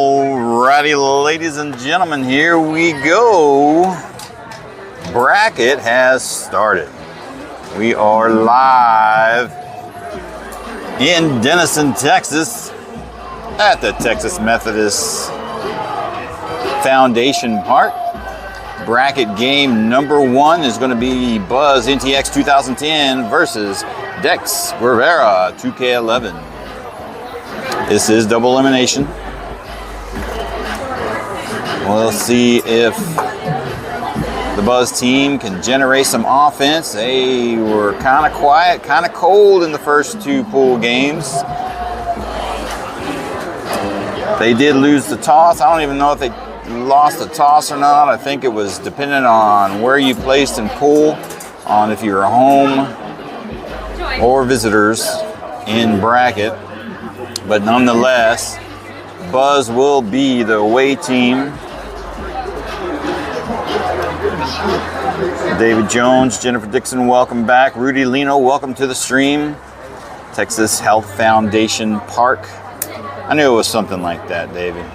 Alrighty, ladies and gentlemen, here we go. Bracket has started. We are live in Denison, Texas, at the Texas Methodist Foundation Park. Bracket game number 1 is going to be Buzz NTX 2010 versus Dex Guevara 2K11. This is double elimination. We'll see if the Buzz team can generate some offense. They were kind of quiet, kind of cold in the first 2 pool games. They did lose the toss. I don't even know if they lost the toss or not. I think it was dependent on where you placed in pool, on if you're home or visitors in bracket. But nonetheless, Buzz will be the away team. David Jones, Jennifer Dixon, welcome back. Rudy Lino, welcome to the stream. Texas Health Foundation Park. I knew it was something like that, David.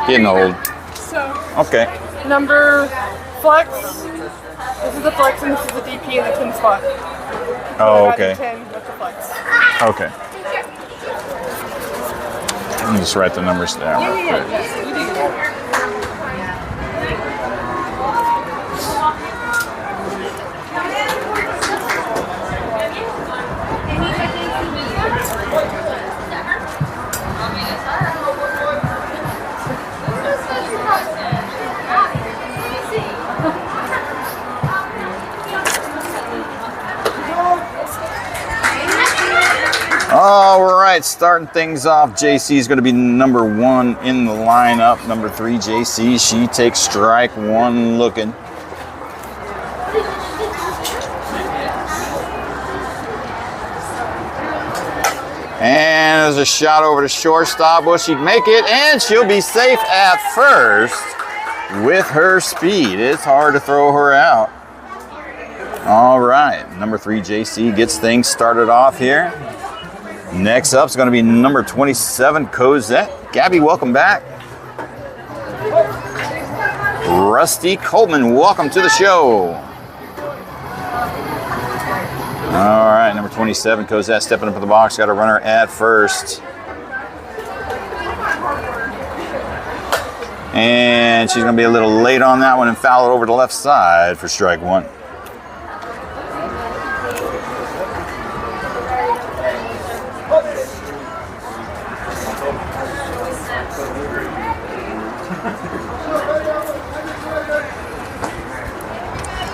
Getting old. So, okay. Number flex. This is the flex and this is the DP in the 10 spot. Oh, okay. 10 with the flex. Okay. Let me just write the numbers down. Yes, you do. All right, starting things off, JC is going to be number 1 in the lineup. Number 3, JC, she takes strike 1 looking. And there's a shot over to shortstop. Will she make it? And she'll be safe at first with her speed. It's hard to throw her out. All right, number 3, JC gets things started off here. Next up is going to be number 27, Cosette. Gabby, welcome back. Rusty Coleman, welcome to the show. All right, number 27, Cosette stepping up in the box. Got a runner at first. And she's going to be a little late on that one and foul it over to the left side for strike 1.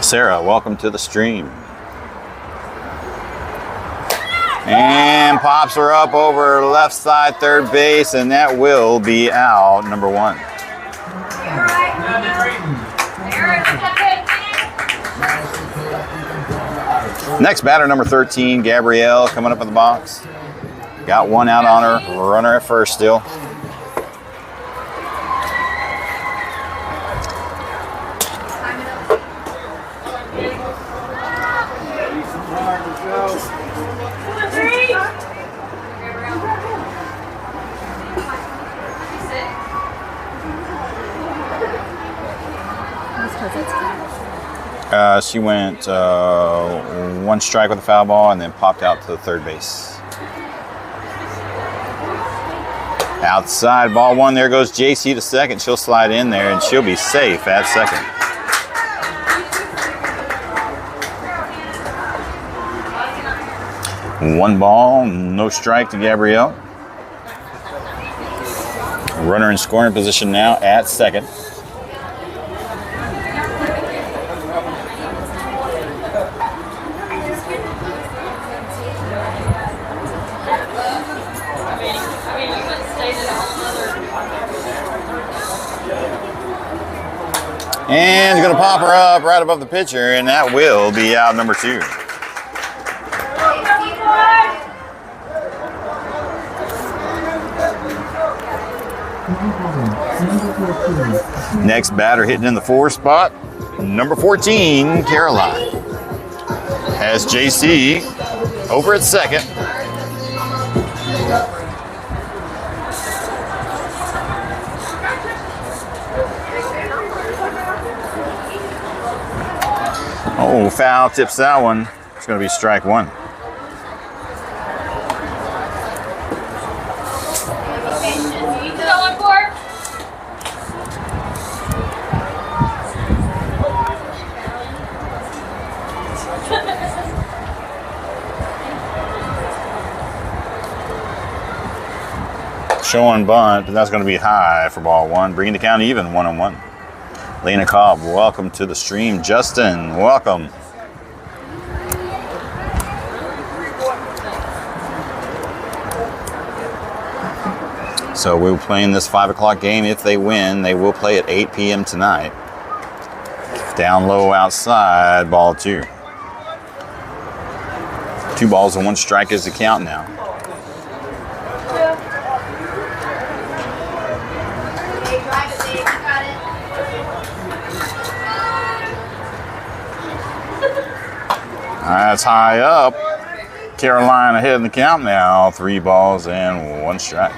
Sarah, welcome to the stream. And pops her up over left side third base, and that will be out, number 1. Next batter, number 13, Gabrielle, coming up in the box. Got 1 out on her, runner at first still. She went 1 strike with a foul ball and then popped out to the third base. Outside, ball 1. There goes JC to second. She'll slide in there and she'll be safe at second. One ball, no strike to Gabrielle. Runner in scoring position now at second. And going to pop her up right above the pitcher, and that will be out, number 2. Next batter hitting in the 4 spot, number 14, Caroline. As JC over at second. Oh, foul tips that one. It's going to be strike one. Showing bunt, but that's going to be high for ball one, bringing the count even 1-1. Lena Cobb, welcome to the stream. Justin, welcome. So we're playing this 5 o'clock game. If they win, they will play at 8 p.m. tonight. Down low outside, ball two. 2 balls and 1 strike is the count now. That's high up. Carolina ahead in the count now. 3 balls and 1 strike.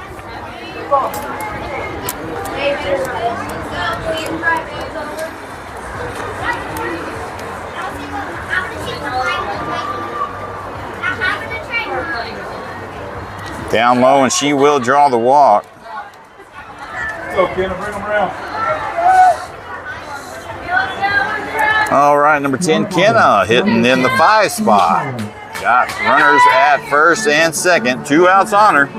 Down low, and she will draw the walk. Go, Kenna, bring them around. All right, number 10, Kenna, hitting in the 5 spot. Got runners at first and second. 2 outs on her.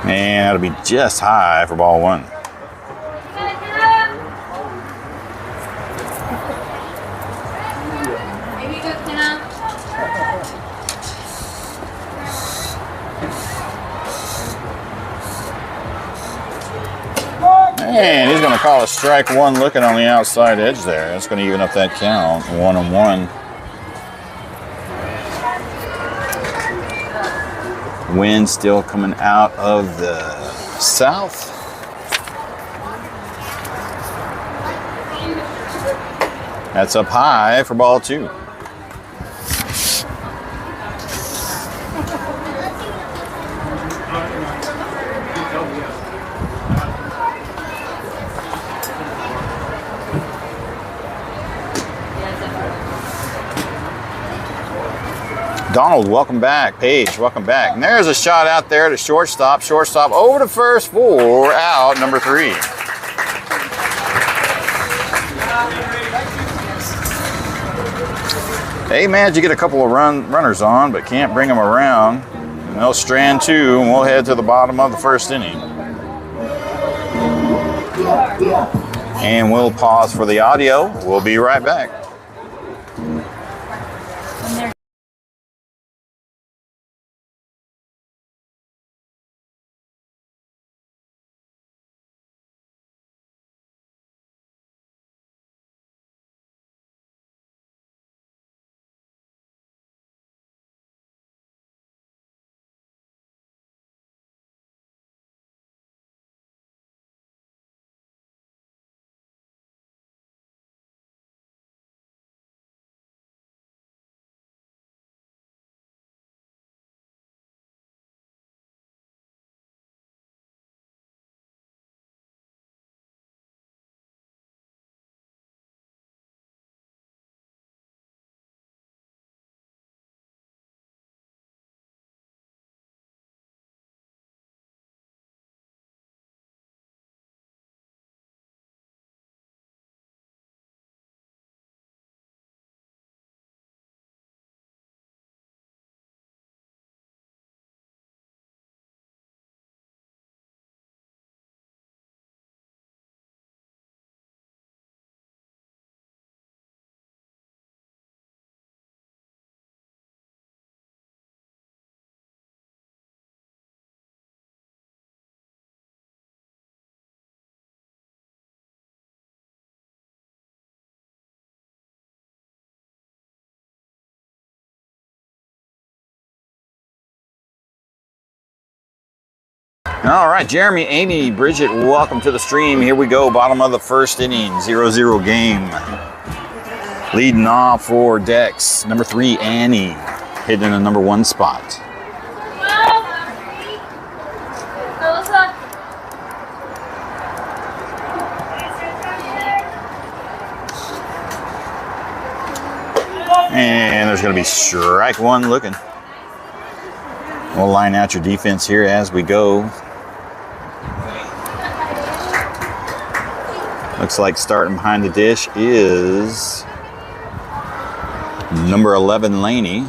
And that'll be just high for ball one. And he's going to call a strike one looking on the outside edge there. That's going to even up that count. 1-1. Wind still coming out of the south. That's up high for ball two. Donald, welcome back. Paige, welcome back. And there's a shot out there to shortstop. Shortstop over to first for out number 3. They managed to get a couple of runners on, but can't bring them around. And they'll strand 2, and we'll head to the bottom of the first inning. And we'll pause for the audio. We'll be right back. All right, Jeremy, Amy, Bridget, welcome to the stream. Here we go, bottom of the first inning, 0-0 game. Leading off for Dex, number 3, Annie, hitting in the number 1 spot. And there's going to be strike 1 looking. We'll line out your defense here as we go. Looks like starting behind the dish is number 11, Laney.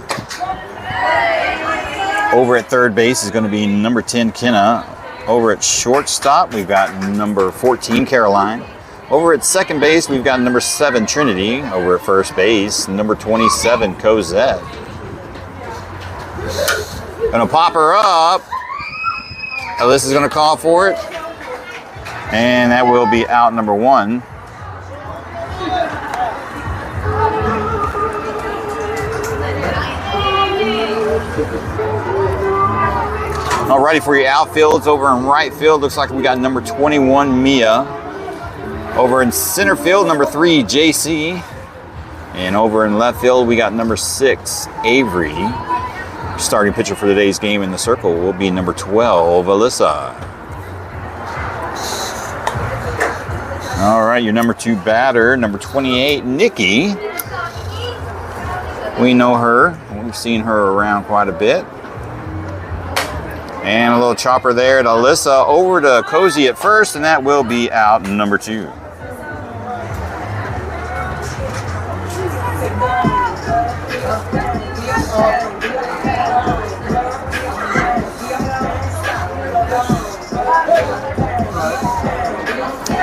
Over at third base is going to be number 10, Kenna. Over at shortstop, we've got number 14, Caroline. Over at second base, we've got number 7, Trinity. Over at first base, number 27, Cosette. Gonna pop her up. Alyssa's gonna call for it. And that will be out number 1. Alrighty, for your outfields over in right field, looks like we got number 21, Mia. Over in center field, number 3, JC. And over in left field, we got number 6, Avery. Starting pitcher for today's game in the circle will be number 12, Alyssa. All right, your number 2 batter, number 28, Nikki. We know her. We've seen her around quite a bit. And a little chopper there to Alyssa. Over to Cozy at first, and that will be out number 2.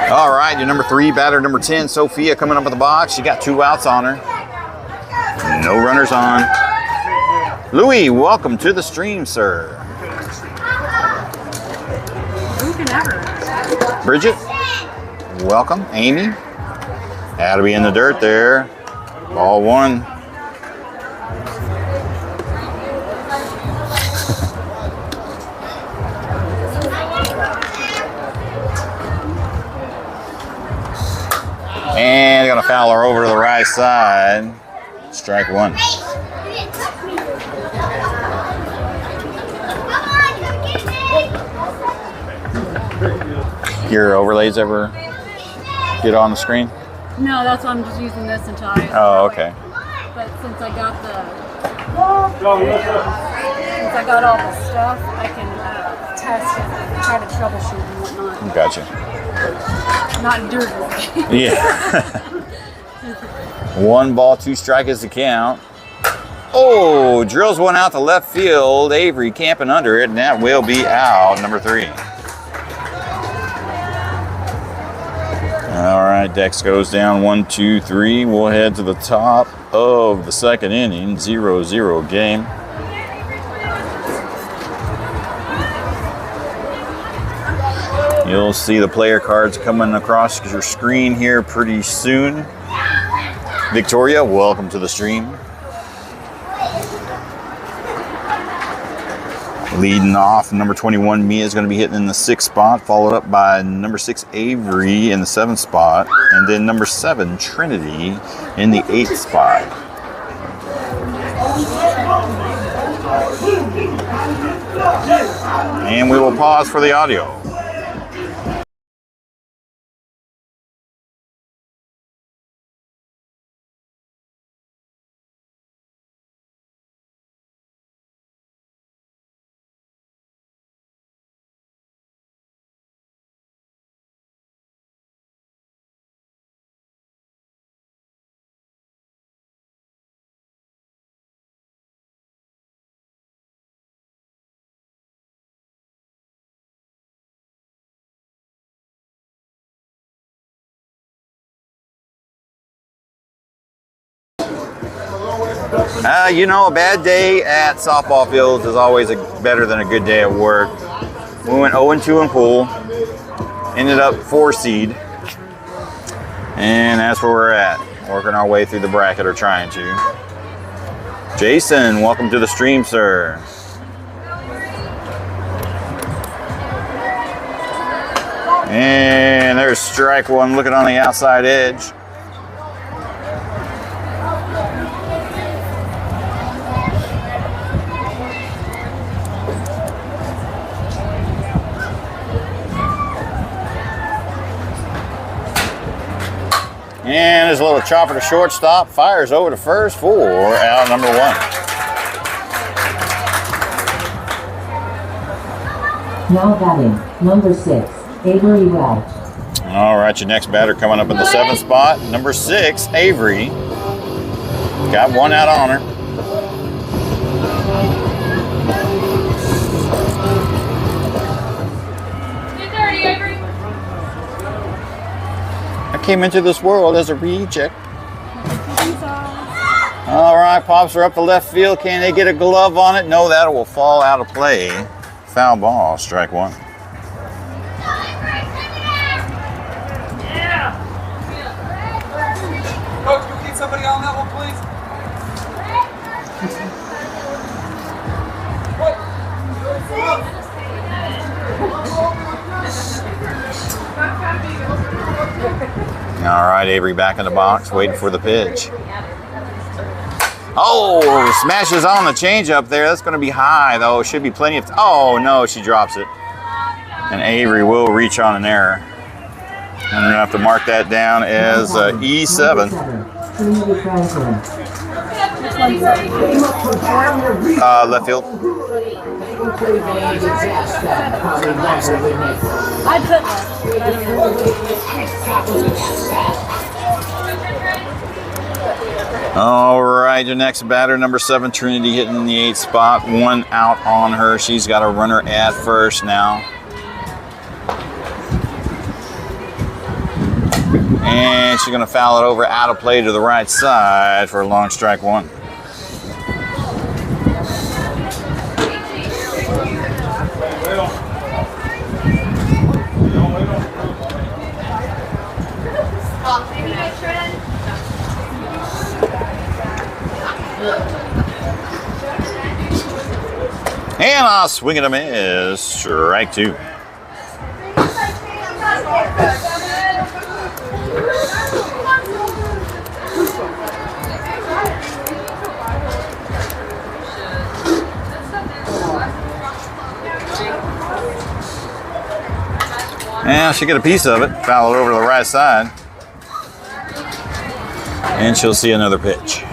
All right, your number 3 batter, number 10, Sophia, coming up with the box. She got 2 outs on her. No runners on. Louis, welcome to the stream, sir. Bridget, welcome. Amy, had to be in the dirt there. Ball 1. And gonna foul her over to the right side. Strike 1. Your overlays ever get on the screen? No, that's why I'm just using this until I. Oh, okay. But since I got all the stuff, I can test and try to troubleshoot and whatnot. Gotcha. Not dirty. Yeah. 1 ball, 2 strikes is the count. Oh, drills 1 out to left field. Avery camping under it, and that will be out, number 3. All right, Dex goes down 1, 2, 3. We'll head to the top of the second inning, 0-0 game. You'll see the player cards coming across your screen here pretty soon. Victoria, welcome to the stream. Leading off, number 21, Mia, is going to be hitting in the 6th spot, followed up by number 6, Avery, in the 7th spot, and then number 7, Trinity, in the 8th spot. And we will pause for the audio. You know, a bad day at softball fields is always better than a good day at work. We went 0-2 in pool, ended up 4 seed, and that's where we're at. Working our way through the bracket, or trying to. Jason, welcome to the stream, sir. And there's strike one looking on the outside edge. And there's a little chopper to shortstop. Fires over to first for out number one. Now batting, number 6, Avery Welch. All right, your next batter coming up in the 7th spot. Number 6, Avery. Got one out on her. I came into this world as a reject. All right, pops her up to left field. Can they get a glove on it? No, that will fall out of play. Foul ball, strike one. Coach, can we get somebody on that one, please? All right, Avery back in the box, waiting for the pitch. Oh, smashes on the changeup there. That's going to be high, though. Should be plenty of... Oh, no, she drops it. And Avery will reach on an error. I'm going to have to mark that down as E7. Left field. I put All right, your next batter, number 7, Trinity, hitting in the 8th spot. One out on her. She's got a runner at first now. And she's going to foul it over out of play to the right side for a long strike one. And I'll swing at him is strike two. Yeah, she'll get a piece of it, foul it over to the right side. And she'll see another pitch.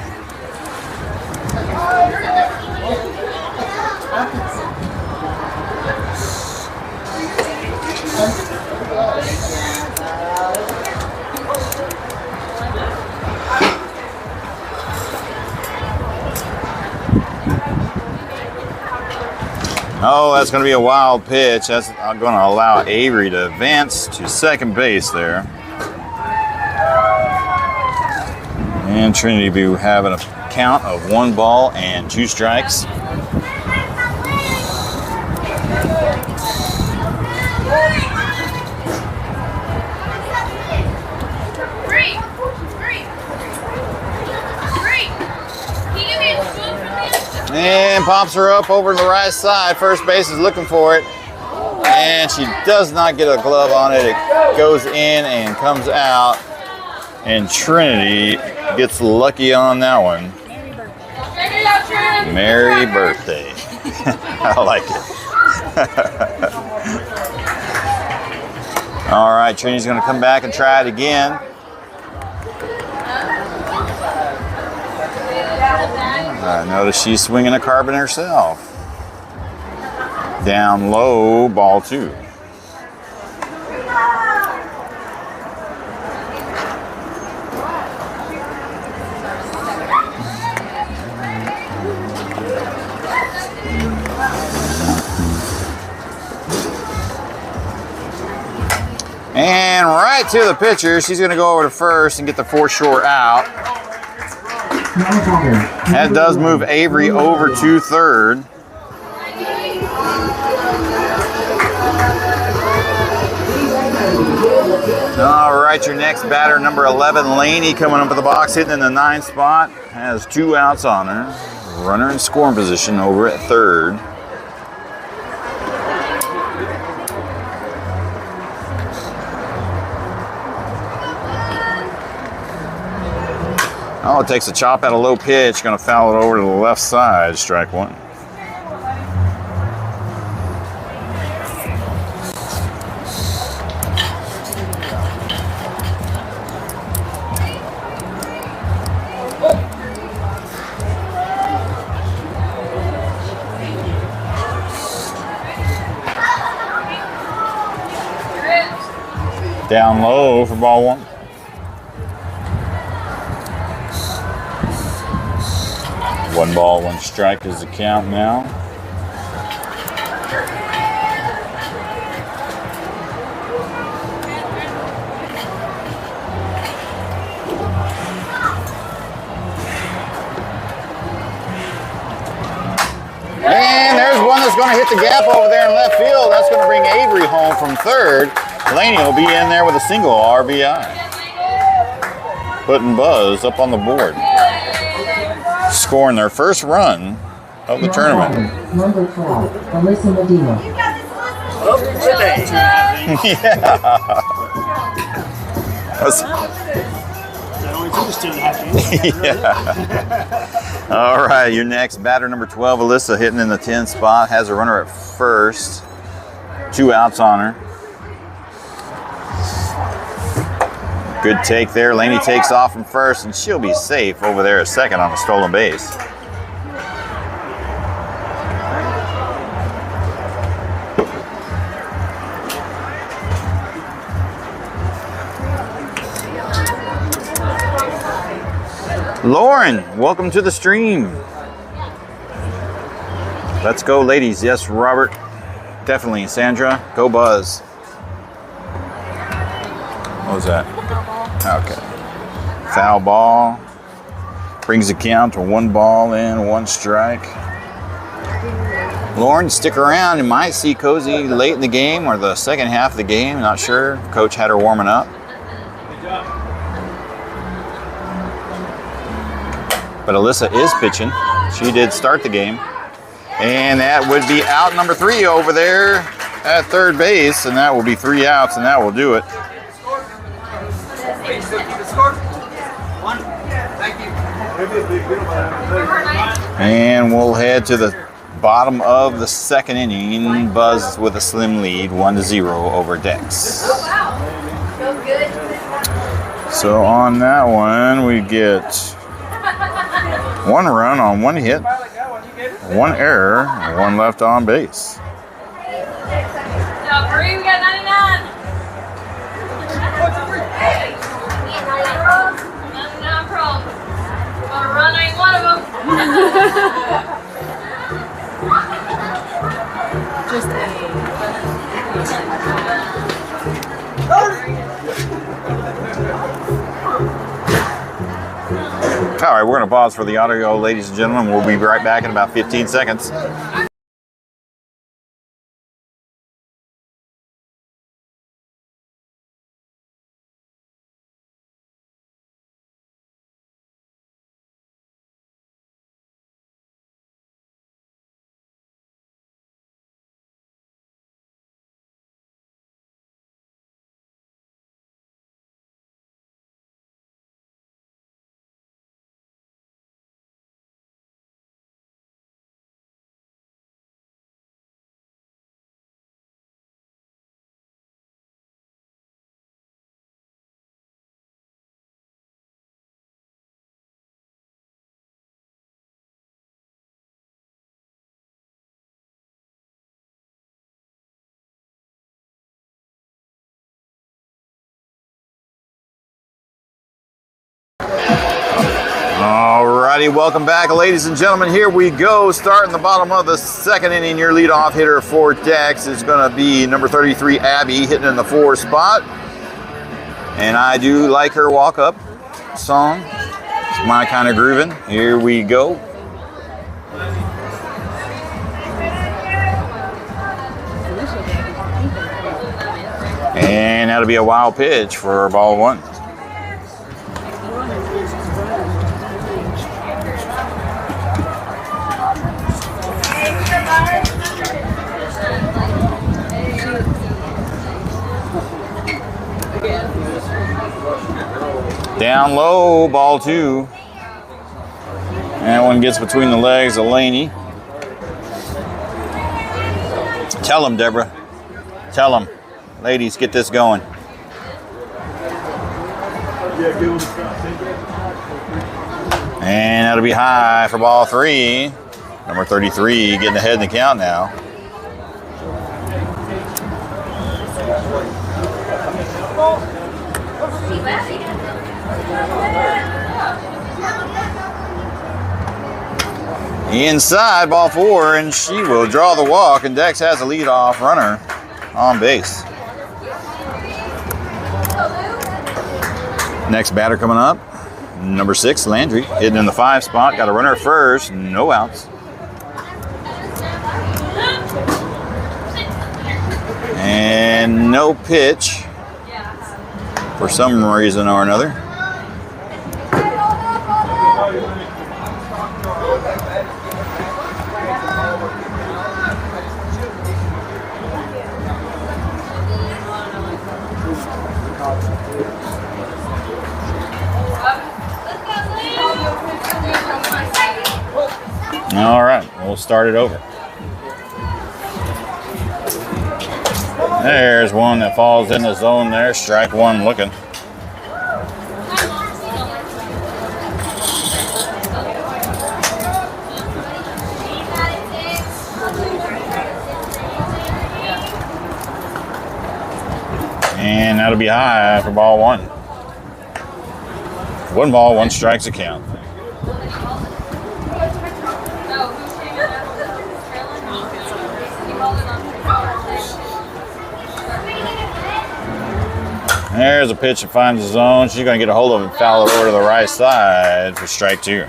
Oh, that's going to be a wild pitch. That's going to allow Avery to advance to second base there. And Trinity will be having a count of 1 ball and 2 strikes. And pops her up over to the right side. First base is looking for it. And she does not get a glove on it. It goes in and comes out. And Trinity gets lucky on that one. Merry birthday. I like it. All right, Trinity's going to come back and try it again. I notice she's swinging a carbon herself. Down low, ball 2. And right to the pitcher. She's going to go over to first and get the 4 short out. That does move Avery over to third. All right, your next batter, number 11, Laney, coming up in the box, hitting in the 9th spot. Has 2 outs on her. Runner in scoring position over at third. Oh, it takes a chop at a low pitch. Going to foul it over to the left side. Strike one. Down low for ball one. One ball, one strike is the count now. And there's one that's going to hit the gap over there in left field. That's going to bring Avery home from third. Laney will be in there with a single RBI. Putting Buzz up on the board. Scoring their first run of the tournament. Number 12, Alyssa Medina. Yeah. Yeah. All right, your next batter, number 12, Alyssa, hitting in the 10 spot. Has a runner at first. 2 outs on her. Good take there. Laney takes off from first, and she'll be safe over there at second on a stolen base. Lauren, welcome to the stream. Let's go, ladies. Yes, Robert. Definitely. Sandra, go Buzz. What was that? Okay. Foul ball. Brings the count to 1 ball and 1 strike. Lauren, stick around. You might see Cozy late in the game or the second half of the game. Not sure. Coach had her warming up. But Alyssa is pitching. She did start the game. And that would be out number 3 over there at third base. And that will be 3 outs, and that will do it. Still keep the score? 1. Thank you. And we'll head to the bottom of the second inning. Buzz with a slim lead, 1-0 over Dex. Oh, wow. Feels good. So on that one, we get 1 run on 1 hit, 1 error, and 1 left on base. Now, Bree, we got 99. 99 pros. Gonna run ain't one of them. Just All right, we're going to pause for the audio, ladies and gentlemen. We'll be right back in about 15 seconds. Alrighty, welcome back, ladies and gentlemen. Here we go, starting the bottom of the second inning. Your leadoff hitter for Dex is going to be number 33, Abby, hitting in the 4 spot. And I do like her walk-up song. It's my kind of grooving. Here we go. And that'll be a wild pitch for ball 1. Down low, ball 2. That one gets between the legs of Laney. Tell him, Deborah. Tell him. Ladies, get this going. And that'll be high for ball 3. Number 33 getting ahead in the count now. Inside ball 4, and she will draw the walk, and Dex has a leadoff runner on base. Next batter coming up, number 6, Landry, hitting in the 5 spot, got a runner at first, no outs. And no pitch for some reason or another. All right, we'll start it over. There's one that falls in the zone there. Strike 1 looking. And that'll be high for ball 1. 1 ball, 1 strikes a count. There's a pitch that finds the zone. She's going to get a hold of it and foul it over to the right side for strike 2.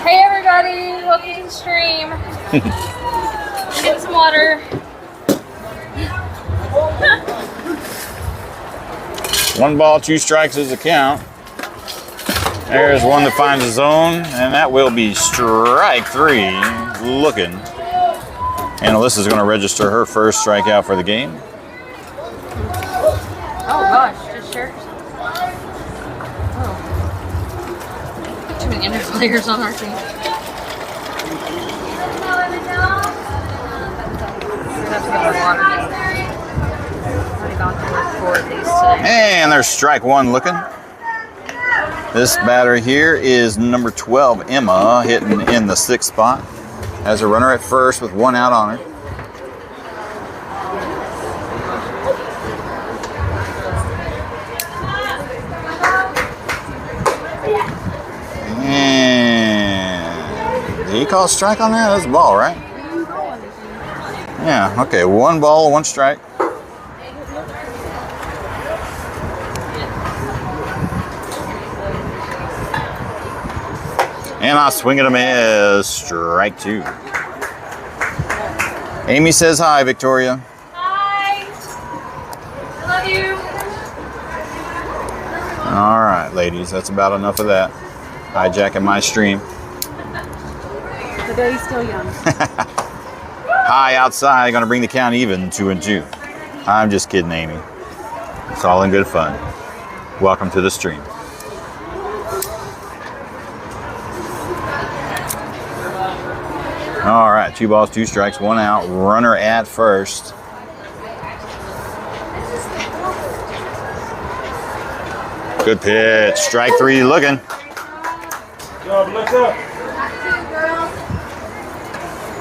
Hey everybody, welcome to the stream. Get some water. 1 ball, 2 strikes is the count. There's one that finds the zone, and that will be strike 3 looking. And Alyssa's going to register her first strikeout for the game. Oh gosh, just shirts. Oh. Too many inner players on our team. And there's strike 1 looking. This batter here is number 12, Emma, hitting in the 6th spot. Has a runner at first with 1 out on her. And did he call a strike on that? That's a ball, right? Yeah, okay, 1 ball, 1 strike. And I swing at him as strike 2. Amy says hi, Victoria. Hi. I love you. All right, ladies, that's about enough of that. Hijacking my stream. The day's still young. High outside, going to bring the count even, 2-2. I'm just kidding, Amy. It's all in good fun. Welcome to the stream. All right, 2 balls, 2 strikes, 1 out. Runner at first. Good pitch. Strike 3 looking.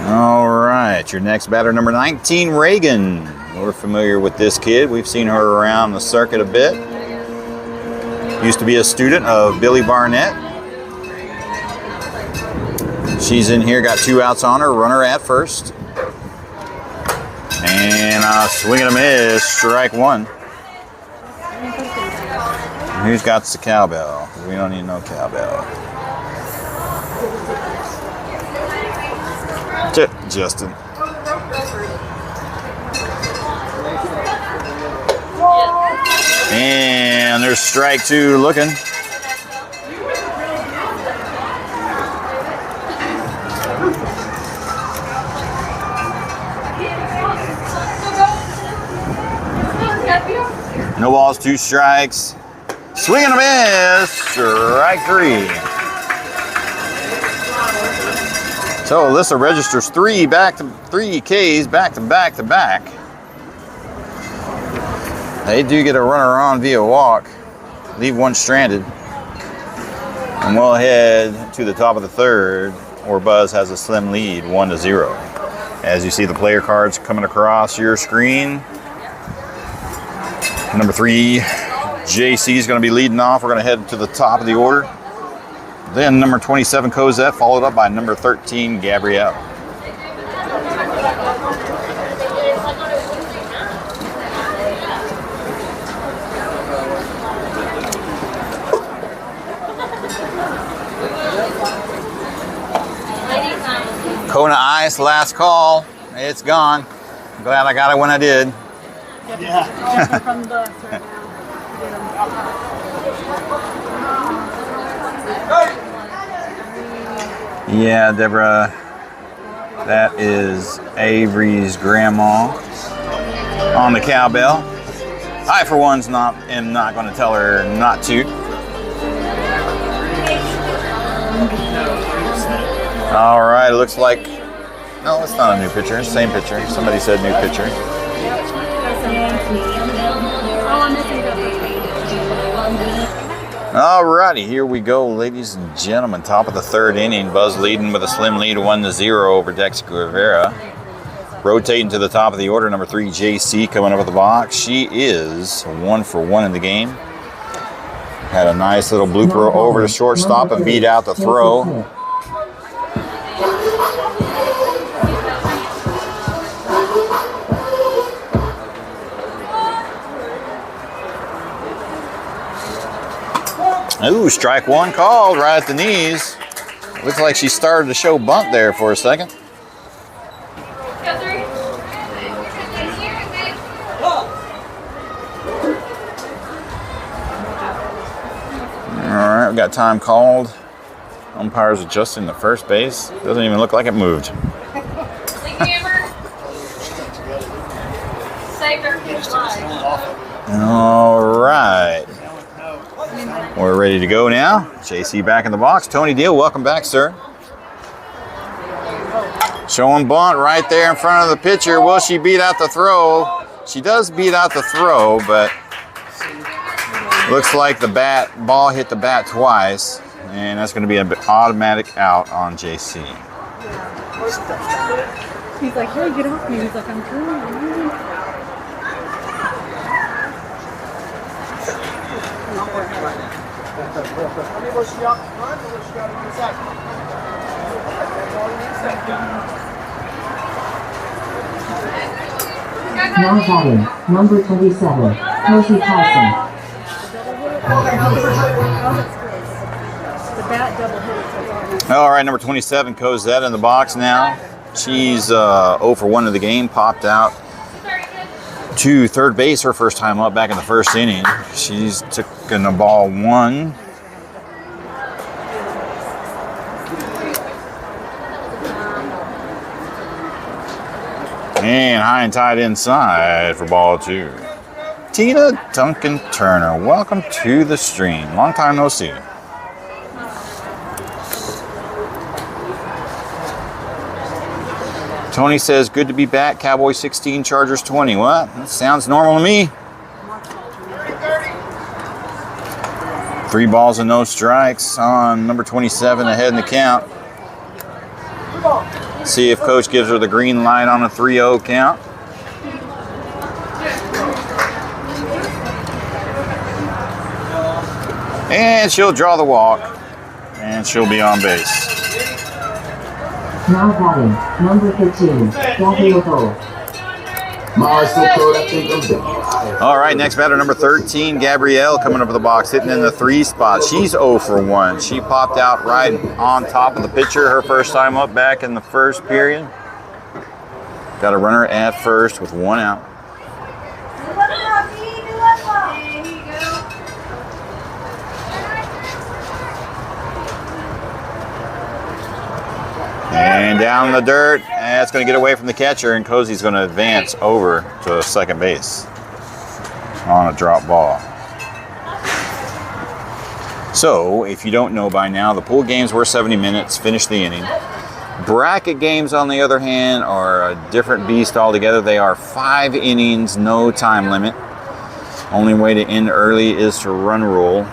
All right, your next batter, number 19, Reagan. We're familiar with this kid. We've seen her around the circuit a bit. Used to be a student of Billy Barnett. She's in here, got 2 outs on her, runner at first. And swing and a miss, strike 1. Who's got the cowbell? We don't need no cowbell. Justin. And there's strike 2 looking. No balls, 2 strikes. Swing and a miss. Strike 3. So Alyssa registers 3 Ks back to back to back. They do get a runner on via walk. Leave 1 stranded. And we'll head to the top of the 3rd, where Buzz has a slim lead, 1-0. As you see the player cards coming across your screen. Number 3, JC is going to be leading off. We're going to head to the top of the order. Then number 27, Cosette, followed up by number 13, Gabrielle. Kona Ice, last call. It's gone. I'm glad I got it when I did. Yeah. From the bus right now. Yeah, Deborah, that is Avery's grandma on the cowbell. I, for one, am not going to tell her not to. All right, it looks like, no, it's not a new picture. It's the same picture. Somebody said new picture. All righty, here we go, ladies and gentlemen. Top of the 3rd inning. Buzz leading with a slim lead, 1-0 over Dex Guevara. Rotating to the top of the order, number 3, JC, coming up with the box. She is 1 for 1 in the game. Had a nice little blooper over the shortstop and beat out the throw. Ooh, strike 1 called right at the knees. Looks like she started to show bunt there for a second. All right, we got time called. Umpire's adjusting the first base. Doesn't even look like it moved. All right. We're ready to go now. JC back in the box. Tony Deal, welcome back, sir. Showing bunt right there in front of the pitcher. Will she beat out the throw? She does beat out the throw, but looks like the ball hit the bat twice, and that's going to be an automatic out on JC. He's like, hey, get off me. He's like, I'm cool. Now batting, number 27, Kelsey Tyson. All right, number 27, Cosette in the box now. She's 0 for 1 of the game, popped out to third base her first time up back in the 1st inning. She's taken the ball 1. And high and tight inside for ball 2. Tina Duncan Turner, welcome to the stream. Long time no see. Tony says, good to be back. Cowboy 16, Chargers 20. What? That sounds normal to me. 3 balls and no strikes on number 27 ahead in the count. See if coach gives her the green light on a 3-0 count. And she'll draw the walk. And she'll be on base. Now batting, number 15, Gabrielle. All right, next batter, number 13, Gabrielle, coming over the box, hitting in the 3 spot. She's 0 for 1. She popped out right on top of the pitcher her first time up back in the 1st period. Got a runner at first with 1 out. And down the dirt, and it's going to get away from the catcher, and Cozy's going to advance over to second base. on a drop ball. So, if you don't know by now, the pool games were 70 minutes, finish the inning. Bracket games, on the other hand, are a different beast altogether. They are 5 innings, no time limit. Only way to end early is to run rule.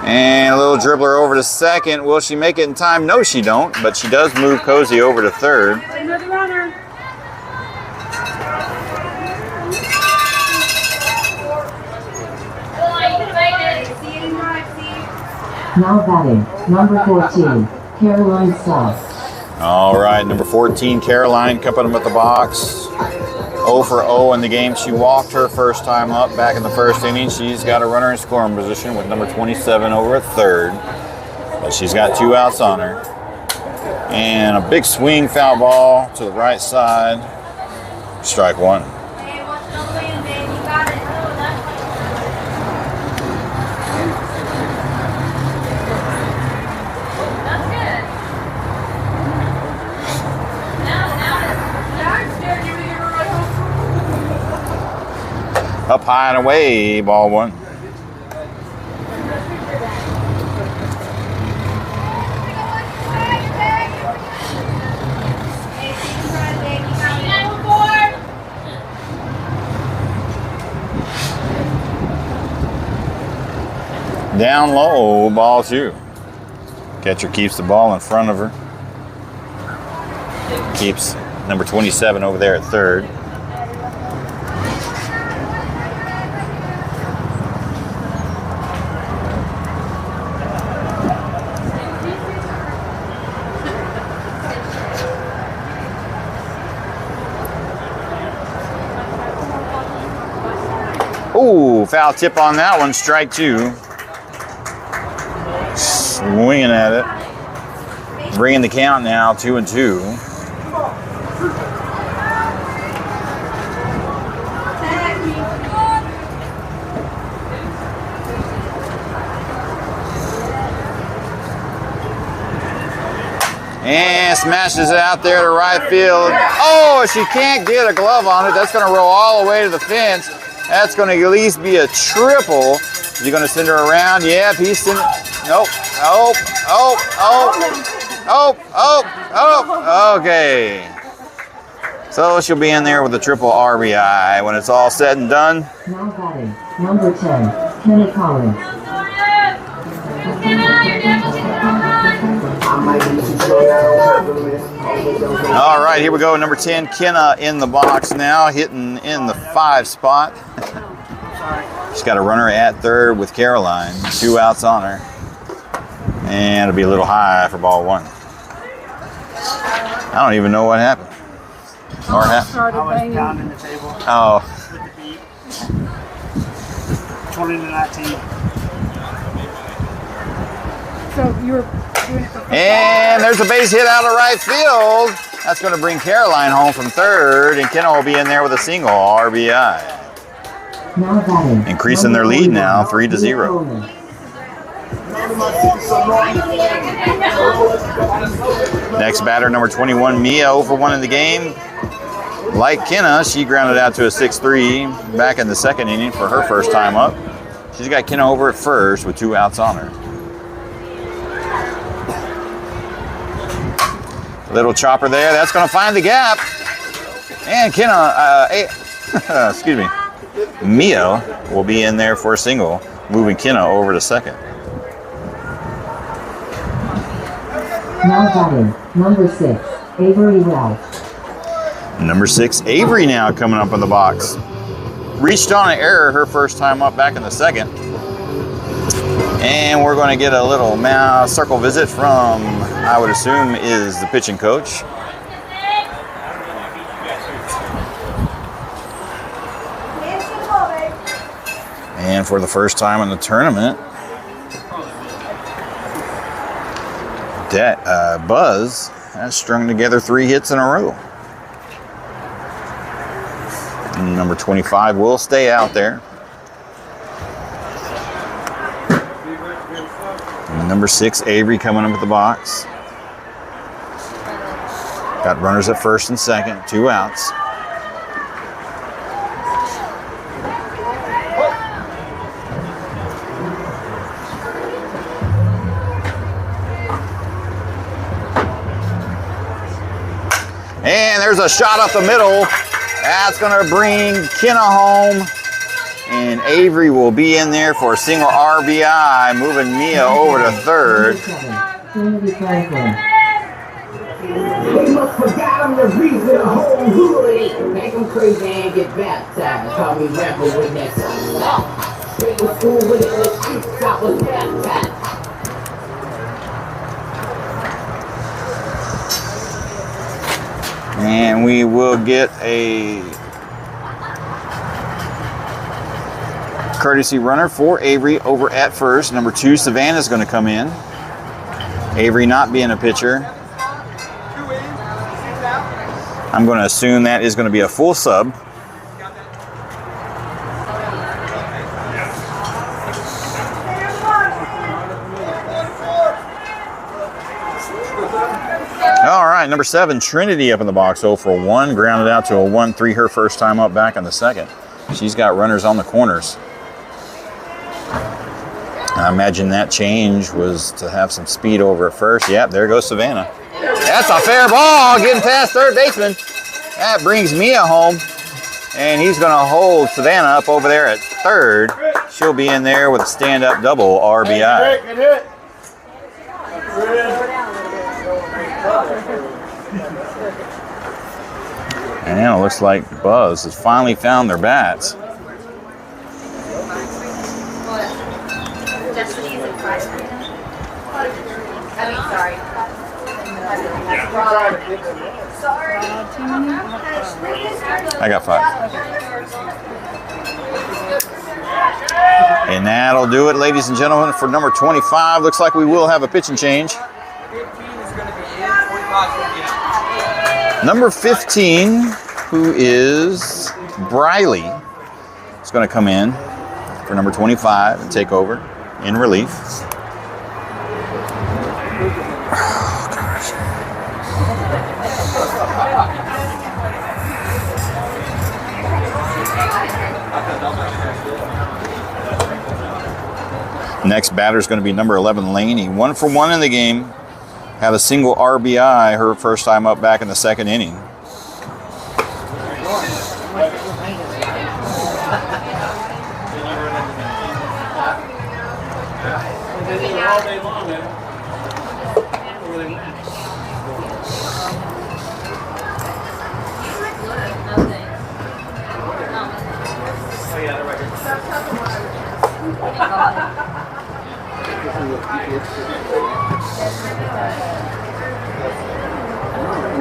And a little dribbler over to second. Will she make it in time? No, she don't, but she does move Cozy over to third. Another runner. Now batting, number 14, Caroline South. All right, number 14, Caroline, coming up at the box. 0 for 0 in the game. She walked her first time up back in the first inning. She's got a runner in scoring position with number 27 over at third. But she's got 2 outs on her. And a big swing foul ball to the right side. Strike 1. Up high and away, ball 1. Down low, ball 2. Catcher keeps the ball in front of her. Keeps number 27 over there at third. Ooh, foul tip on that one, strike 2. Swinging at it. Bringing the count now, 2-2. And smashes it out there to right field. Oh, she can't get a glove on it. That's going to roll all the way to the fence. That's going to at least be a triple. Is he going to send her around? Yep, he's sending. Nope. Okay. So she'll be in there with a triple RBI when it's all said and done. Now batting, number 10, Kenny Collins. All right, here we go. Number 10, Kenna in the box now, hitting in the 5 spot. She's got a runner at third with Caroline. 2 outs on her. And it'll be a little high for ball 1. I don't even know what happened. Or happened. Started I was banging. pounding the table Oh, with the beat. 20-19. So you were doing it for and there's a base hit out of right field. That's going to bring Caroline home from third, and Kenna will be in there with a single RBI. Now batting, Increasing their lead now, 3-0. Next batter, number 21, Mia, 0 for 1 in the game. Like Kenna, she grounded out to a 6-3 back in the second inning for her first time up. She's got Kenna over at first with 2 outs on her. Little chopper there, that's going to find the gap. And Kenna, excuse me, Mia will be in there for a single, moving Kenna over to second. Now batting, number 6, Avery Ralph. Number 6, Avery now coming up in the box. Reached on an error her first time up back in the second. And we're going to get a little circle visit from, I would assume, is the pitching coach. And for the first time in the tournament, Buzz has strung together 3 hits in a row. And number 25 will stay out there. And number 6, Avery, coming up with the box. Got runners at first and second, 2 outs. And there's a shot up the middle. That's going to bring Kenna home. And Avery will be in there for a single RBI, moving Mia over to third. They must forgot I'm the reason the whole hood ain't. Make them crazy and get baptized. Call me rapper with that song. Straight to school with it in the streets, I was baptized. And we will get a courtesy runner for Avery over at first. Number 2, Savannah's going to come in. Avery not being a pitcher. I'm going to assume that is going to be a full sub. All right, number 7, Trinity up in the box, 0 for 1, grounded out to a 1-3, her first time up back in the second. She's got runners on the corners. I imagine that change was to have some speed over at first. Yep, there goes Savannah. That's a fair ball, getting past third baseman. That brings Mia home, and he's going to hold Savannah up over there at third. She'll be in there with a stand-up double RBI. Good hit. And it looks like Buzz has finally found their bats. I got 5. And that'll do it, ladies and gentlemen, for number 25. Looks like we will have a pitching change. 15 is going to be in, 25 is going to be out. Number 15, who is Briley, is going to come in for number 25 and take over in relief. Oh, gosh. Next batter is going to be number 11, Laney. 1 for 1 in the game. Had a single RBI her first time up back in the second inning.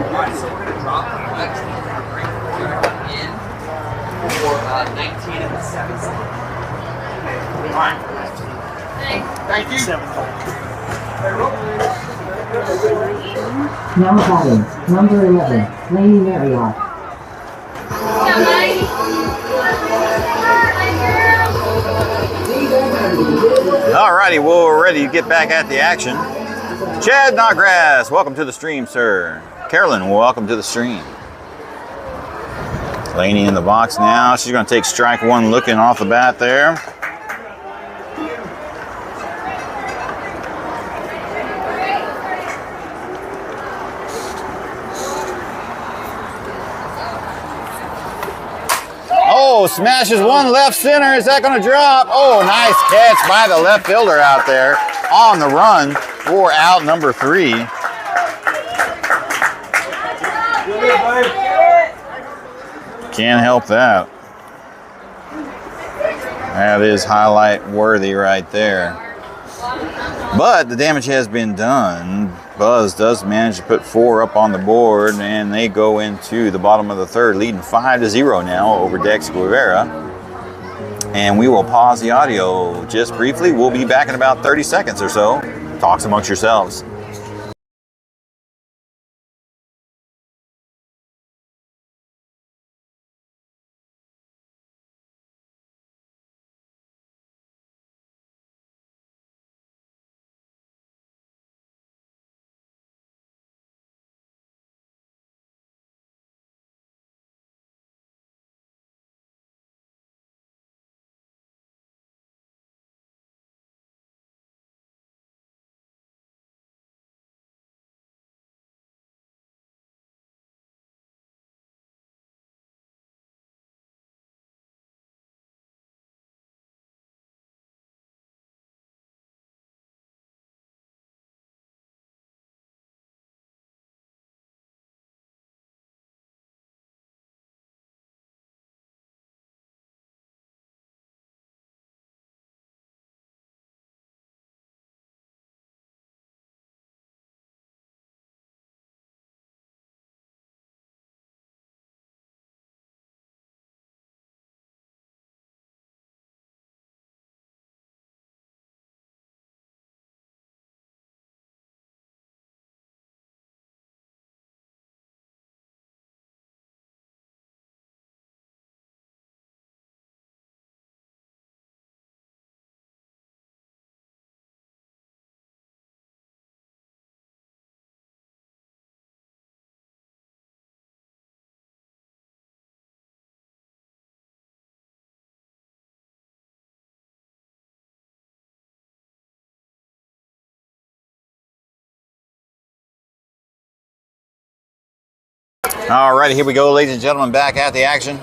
Alright, so we're going to drop the next one. We're going to bring the in for 19 and the 7th. Alright. Thank you. Now batting, number 11, Laney Marriott. Alrighty, well, we're ready to get back at the action. Chad Noggrass, welcome to the stream, sir. Carolyn, welcome to the stream. Laney in the box now. She's going to take strike 1 looking off the bat there. Oh, smashes 1 left center. Is that going to drop? Oh, nice catch by the left fielder out there on the run for out number 3. Can't help that. That is highlight worthy right there. But the damage has been done. Buzz does manage to put 4 up on the board, and they go into the bottom of the third, leading 5-0 now over Dex Guevara. And we will pause the audio just briefly. We'll be back in about 30 seconds or so. Talks amongst yourselves. All righty, here we go, ladies and gentlemen, back at the action.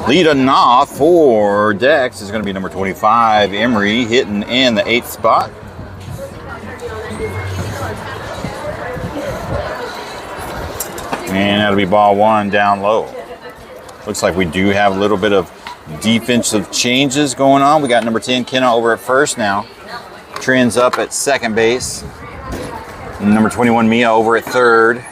Leading off for Dex is going to be number 25, Emery, hitting in the 8th spot. And that'll be ball 1 down low. Looks like we do have a little bit of defensive changes going on. We got number 10, Kenna, over at first now. Trends up at second base. Number 21, Mia, over at third.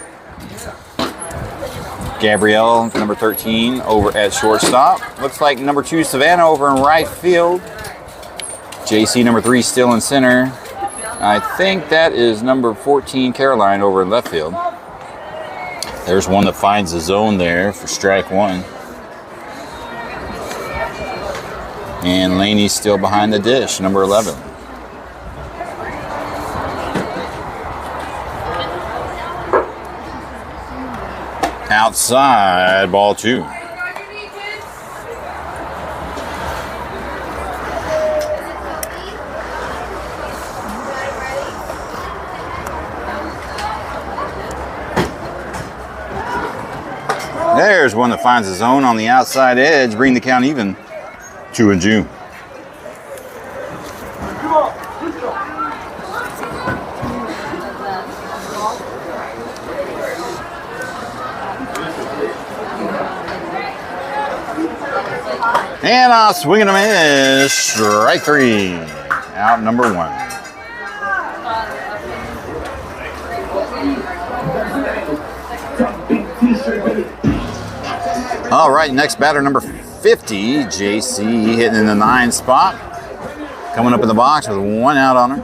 Gabrielle, number 13, over at shortstop. Looks like number 2, Savannah, over in right field. JC, number 3, still in center. I think that is number 14, Caroline, over in left field. There's one that finds the zone there for strike 1. And Laney's still behind the dish, number 11. Outside, ball 2. There's one that finds the zone on the outside edge, bring the count even, 2-2. And I'll swing and a miss. Strike 3. Out number 1. All right, next batter, number 50, JC, hitting in the 9 spot. Coming up in the box with 1 out on her.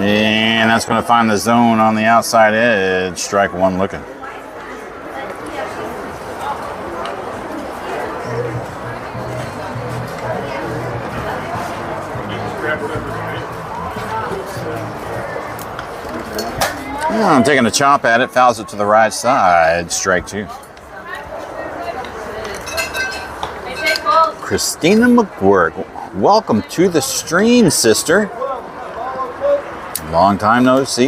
And that's going to find the zone on the outside edge. Strike 1 looking. I'm taking a chop at it. Fouls it to the right side. Strike 2. Christina McGurk. Welcome to the stream, sister. Long time no see.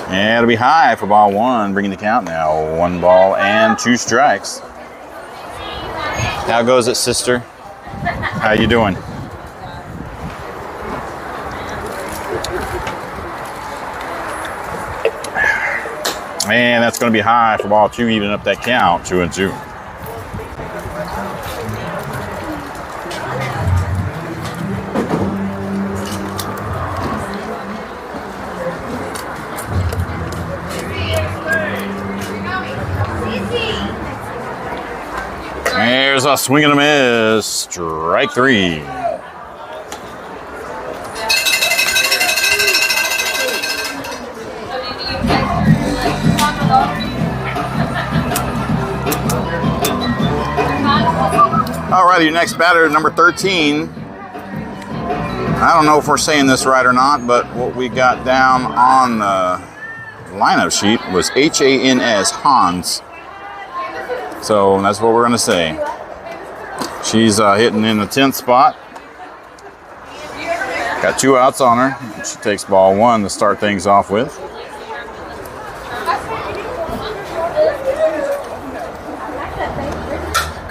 And it'll be high for ball 1, bringing the count now. 1 ball and 2 strikes. How goes it, sister? How you doing? And that's going to be high for ball 2, even up that count, 2-2. There's a swing and a miss. Strike 3. Alrighty, your next batter, number 13. I don't know if we're saying this right or not, but what we got down on the lineup sheet was H-A-N-S, Hans. So that's what we're going to say. She's hitting in the 10th spot. Got 2 outs on her. She takes ball 1 to start things off with.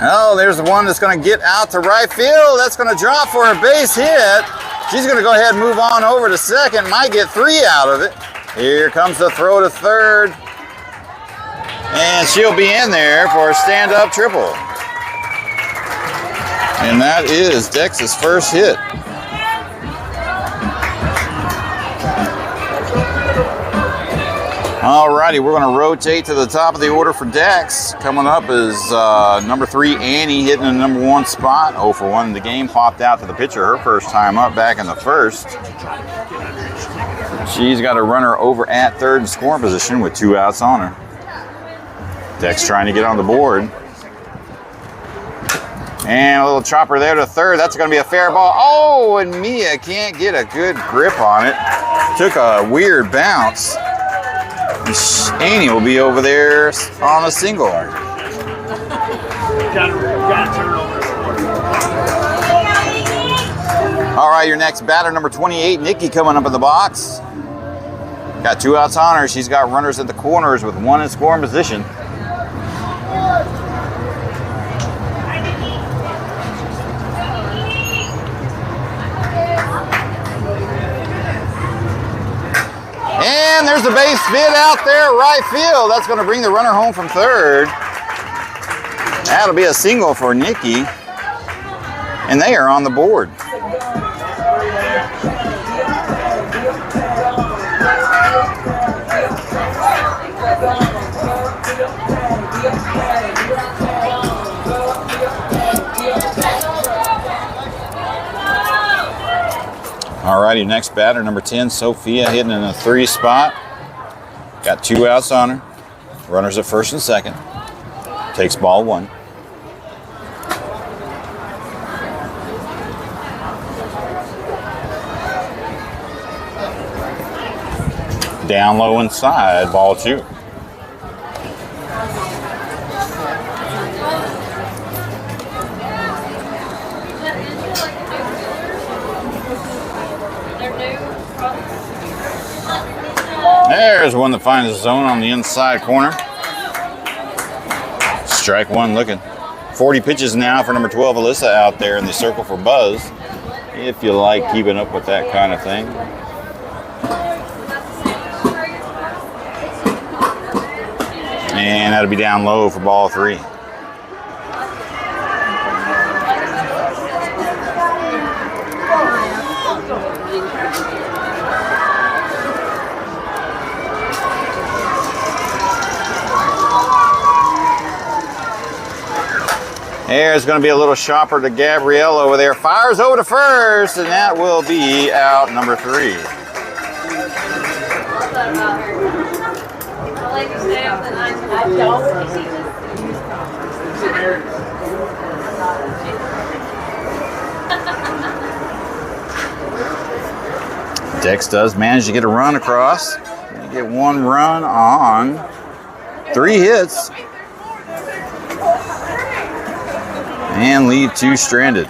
Oh, there's the one that's going to get out to right field. That's going to drop for a base hit. She's going to go ahead and move on over to second. Might get 3 out of it. Here comes the throw to third. And she'll be in there for a stand-up triple. And that is Dex's first hit. Alrighty, we're going to rotate to the top of the order for Dex. Coming up is number 3, Annie, hitting the number 1 spot. 0 for 1 in the game. Popped out to the pitcher her first time up back in the first. She's got a runner over at third in scoring position with 2 outs on her. Dex trying to get on the board. And a little chopper there to third. That's going to be a fair ball. Oh, and Mia can't get a good grip on it. Took a weird bounce. Annie will be over there on a single. All right, your next batter, number 28, Nikki, coming up in the box. Got 2 outs on her. She's got runners at the corners with 1 in scoring position. And there's the base hit out there, right field. That's going to bring the runner home from third. That'll be a single for Nikki. And they are on the board. Alrighty, next batter, number 10, Sophia, hitting in a 3 spot. Got 2 outs on her. Runners at first and second. Takes ball 1. Down low inside, ball 2. There's one that finds the zone on the inside corner. Strike 1 looking. 40 pitches now for number 12, Alyssa, out there in the circle for Buzz. If you like keeping up with that kind of thing. And that'll be down low for ball 3. There's going to be a little shopper to Gabrielle over there. Fires over to first, and that will be out number 3. Dex does manage to get a run across. Get 1 run on 3 hits. And leave 2 stranded.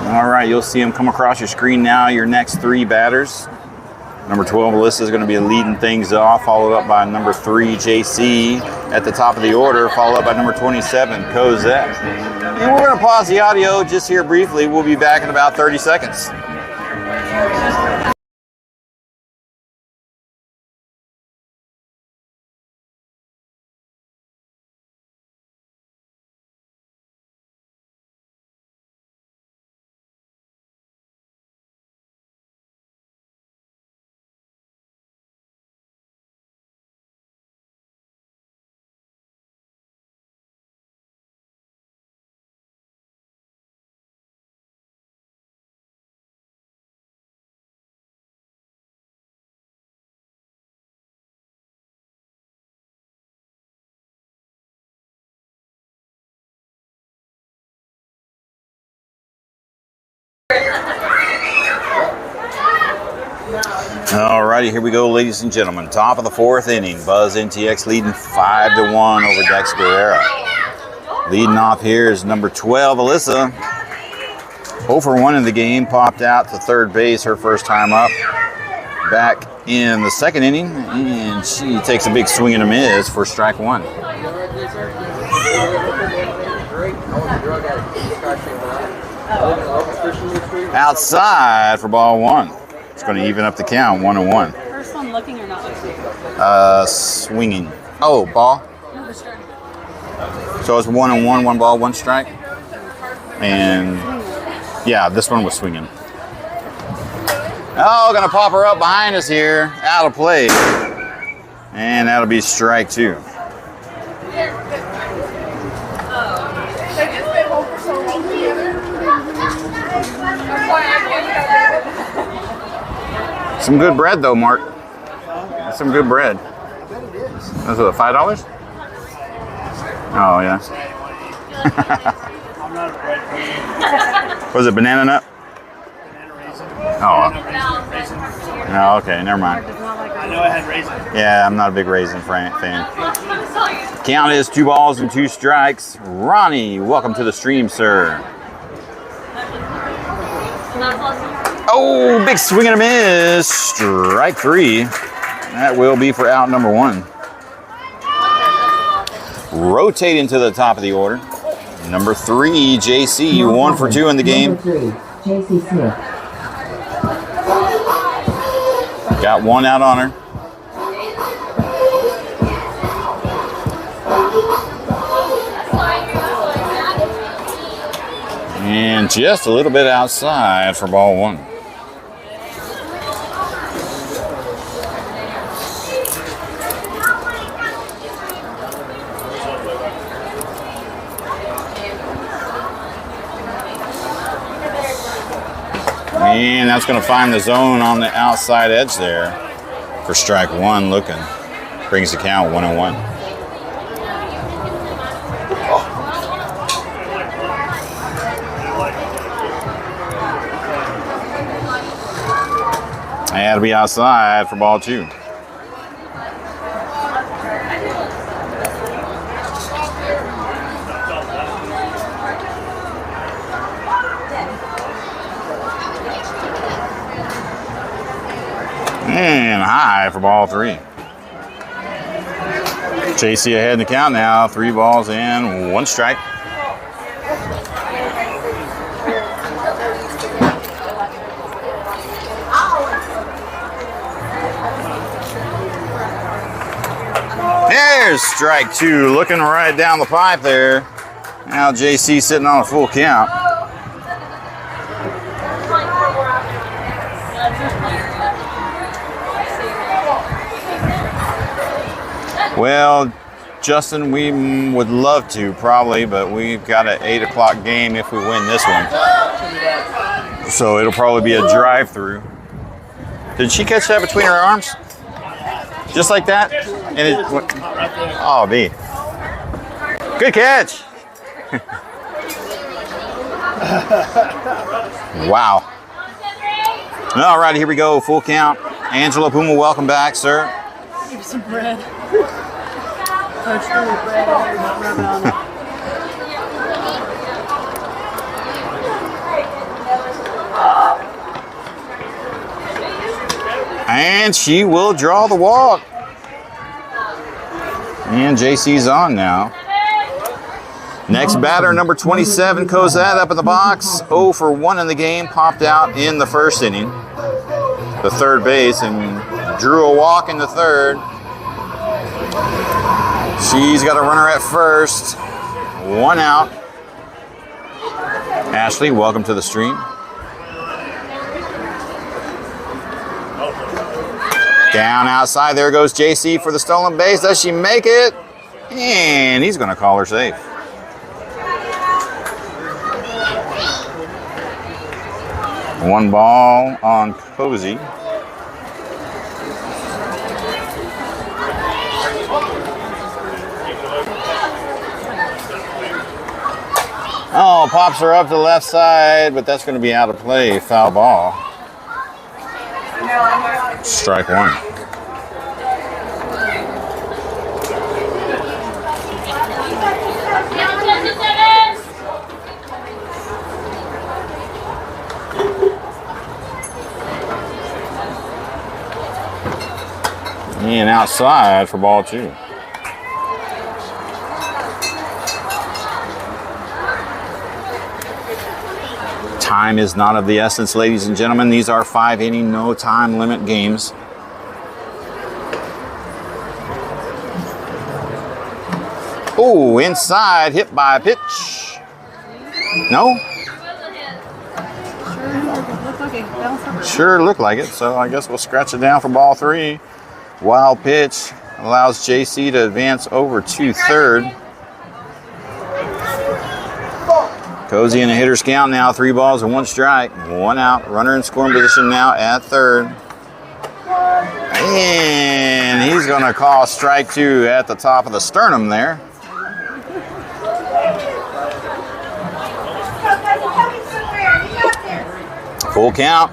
All right, you'll see them come across your screen now. Your next 3 batters. Number 12, Alyssa, is going to be leading things off, followed up by number 3, JC, at the top of the order, followed up by number 27, Cosette. And we're going to pause the audio just here briefly. We'll be back in about 30 seconds. Alrighty, here we go, ladies and gentlemen. Top of the 4th inning. Buzz NTX leading 5-1 over Dex Guevara. Leading off here is number 12, Alyssa. 0 for 1 in the game, popped out to third base her first time up. Back in the 2nd inning, and she takes a big swing and a miss for strike 1. Outside for ball 1. It's going to even up the count, 1-1. First one looking or not looking? Swinging. Oh, ball. No, the strike. So it's 1-1, 1 ball, 1 strike. And yeah, this one was swinging. Oh, going to pop her up behind us here, out of play. And that'll be strike 2. Some good bread though, Mark. That's some good bread. That's what, $5? Oh yeah. Was it banana nut? Oh. No, okay, never mind. I know I had raisin. Yeah, I'm not a big raisin fan. Count is 2 balls and 2 strikes. Ronnie, welcome to the stream, sir. Oh, big swing and a miss. Strike 3. That will be for out number 1. Rotating to the top of the order. Number 3, JC, 1 for 2 in the game. Number 3, JC Smith. Got 1 out on her. And just a little bit outside for ball 1. And that's going to find the zone on the outside edge there for strike 1 looking. Brings the count 1-1. And it'll be outside for ball 2. And high for ball 3. JC ahead in the count now. 3 balls and 1 strike. There's strike 2. Looking right down the pipe there. Now JC sitting on a full count. Well, Justin, we would love to probably, but we've got an 8 o'clock game if we win this one. So it'll probably be a drive-through. Did she catch that between her arms? Just like that? And it, oh, B. Good catch. Wow. All right, here we go. Full count. Angela Puma, welcome back, sir. Give me some bread. Coach, threw the bread over and rub it on it. And she will draw the walk. And JC's on now. Next batter, number 27, Cosette up in the box. 0 for 1 in the game. Popped out in the first inning. The third base and drew a walk in the third. She's got a runner at first. 1 out. Ashley, welcome to the stream. Down outside, there goes JC for the stolen base. Does she make it? And he's going to call her safe. One ball on Cozy. Oh, pops her up to the left side, but that's going to be out of play. Foul ball. Strike 1. And outside for ball 2. Time is not of the essence, ladies and gentlemen. These are 5-inning, no time limit games. Oh, inside, hit by a pitch. No? Sure looked like it, so I guess we'll scratch it down for ball 3. Wild pitch allows JC to advance over to third. Cozy in a hitter's count now. 3 balls and 1 strike. 1 out. Runner in scoring position now at third. And he's going to call strike 2 at the top of the sternum there. Full count.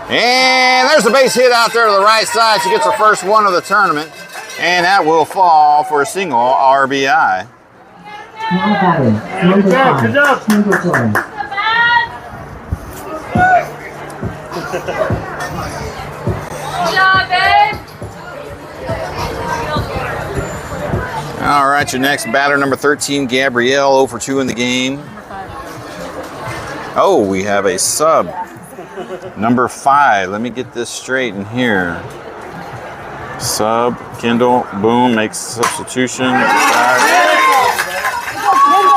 And there's a base hit out there to the right side. She gets her first one of the tournament. And that will fall for a single RBI. Now batting, number 5, Kendall Jones. Good job, babe. All right, your next batter, number 13, Gabrielle, 0 for 2 in the game. Oh, we have a sub. Number 5. Let me get this straight in here. Sub, Kendall, boom, makes substitution.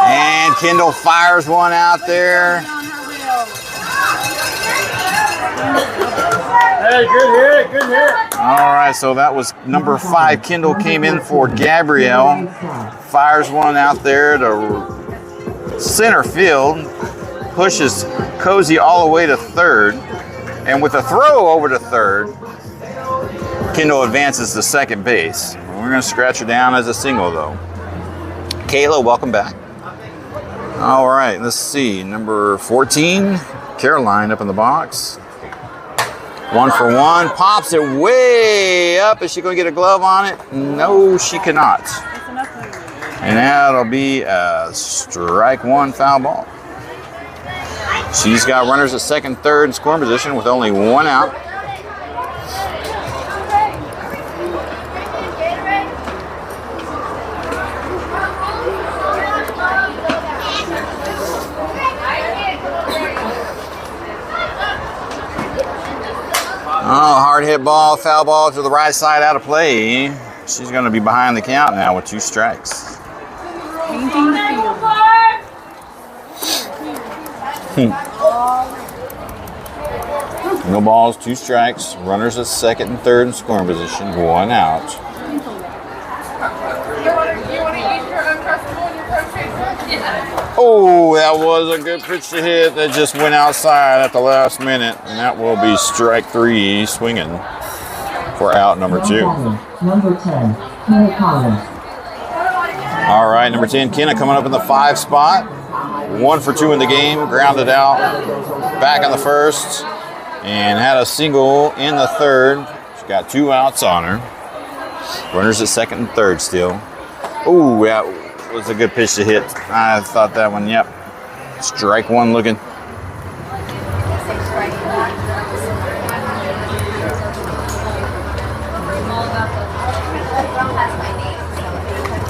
And Kendall fires one out there. Hey, good hit. All right, so that was number 5. Kendall came in for Gabrielle. Fires one out there to center field. Pushes Cozy all the way to third. And with a throw over to third, Kendall advances to second base. We're going to scratch her down as a single, though. Kayla, welcome back. All right, let's see. Number 14, Caroline up in the box. 1 for 1. Pops it way up. Is she going to get a glove on it? No, she cannot. And that'll be a strike 1 foul ball. She's got runners at second, third, and scoring position with only 1 out. Oh, hard hit ball, foul ball to the right side, out of play. She's going to be behind the count now with 2 strikes. Painting the field. No balls, 2 strikes. Runners at second and third in scoring position, 1 out. Oh, that was a good pitch to hit that just went outside at the last minute, and that will be strike 3 swinging for out number 2. Number 10, Kenna Collins. All right, number 10, Kenna coming up in the 5 spot. 1 for 2 in the game, grounded out back in the first, and had a single in the third. She's got 2 outs on her. Runners at second and third still. Ooh, that was a good pitch to hit. I thought that one, yep. Strike 1 looking.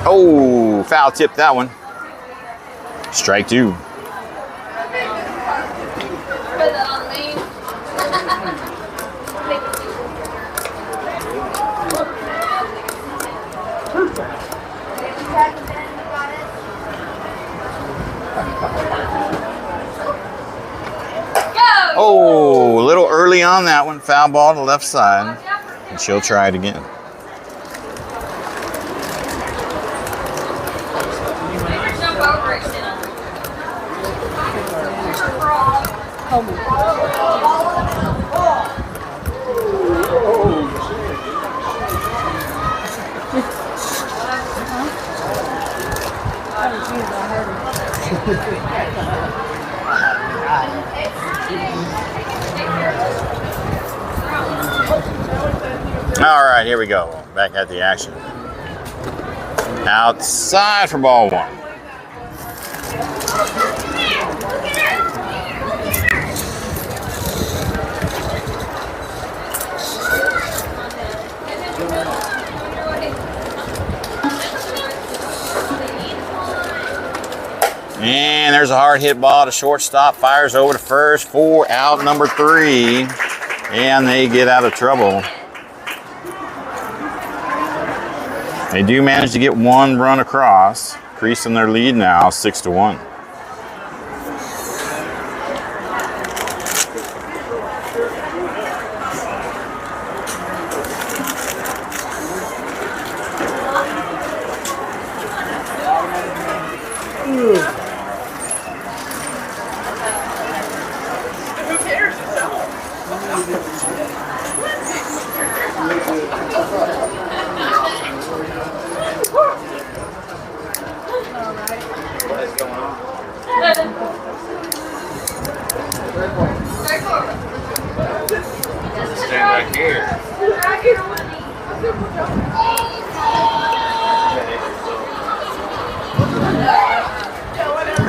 Oh, foul tip that one. Strike 2. Oh, a little early on that one. Foul ball to the left side. And she'll try it again. All right, here we go. Back at the action. Outside for ball 1. And there's a hard hit ball to shortstop. Fires over to first for out number 3. And they get out of trouble. They do manage to get 1 run across, increasing their lead now 6-1.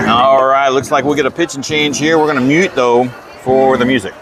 All right, looks like we'll get a pitch and change here. We're going to mute, though, for the music.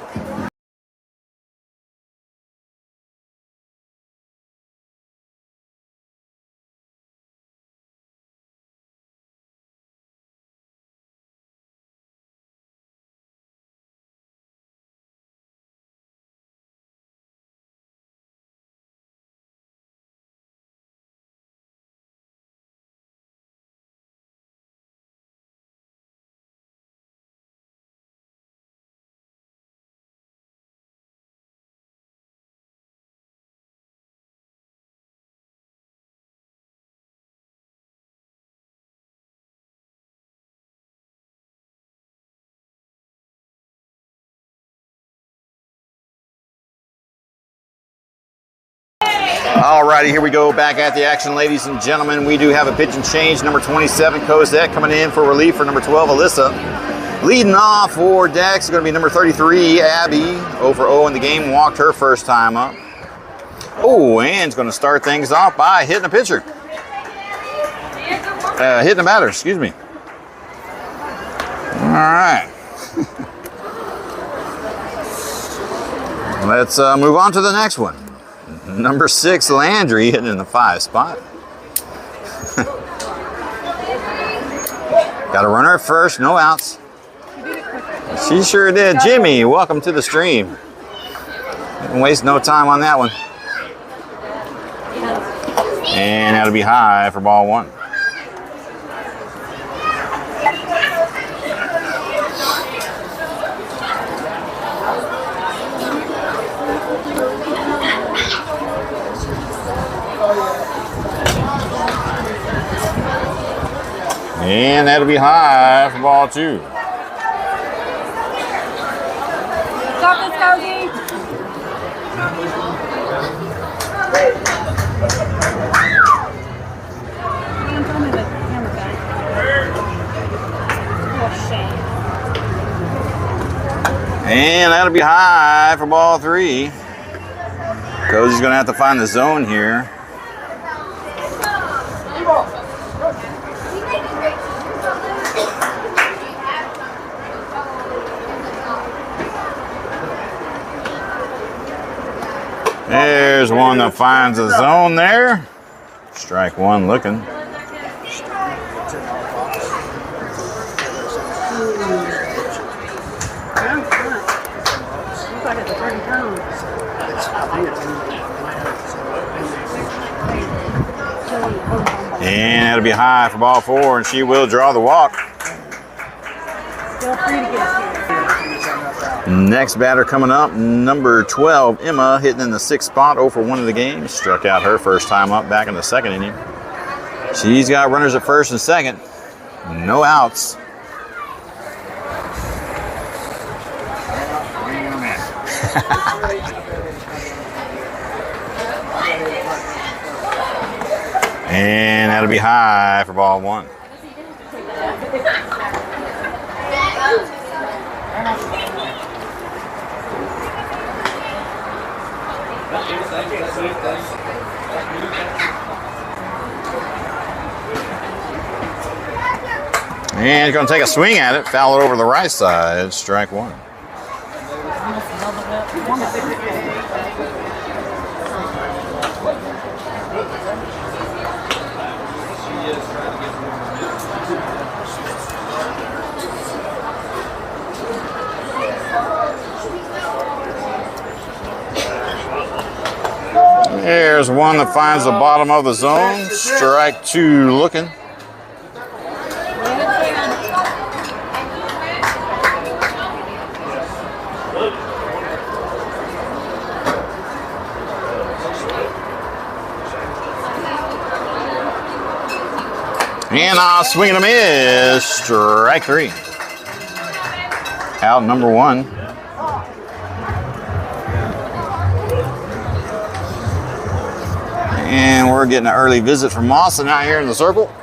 All righty, here we go. Back at the action, ladies and gentlemen. We do have a pitch and change. Number 27, Cosette, coming in for relief for number 12, Alyssa. Leading off for Dex is going to be number 33, Abby. 0 for 0 in the game. Walked her first time up. Oh, and it's going to start things off by hitting a pitcher. Hitting a batter, excuse me. All right. Let's move on to the next one. Number 6, Landry, hitting in the 5 spot. Got a runner at first, no outs. She sure did. Jimmy, welcome to the stream. Didn't waste no time on that one. And that'll be high for ball 1. And that'll be high for ball 2. Stop this, Cozy. And that'll be high for ball 3. Cozy's going to have to find the zone here. There's one that finds a zone there. Strike 1 looking. And that'll be high for ball 4, and she will draw the walk. Feel free to get here. Next batter coming up, number 12, Emma, hitting in the 6th spot, 0 for 1 in the game. Struck out her first time up back in the 2nd inning. She's got runners at 1st and 2nd. No outs. And that'll be high for ball 1. And he's going to take a swing at it, foul it over the right side, strike 1. There's one that finds the bottom of the zone. Strike 2 looking. And swinging a miss. Strike 3. Out number 1. And we're getting an early visit from Mawson out here in the circle.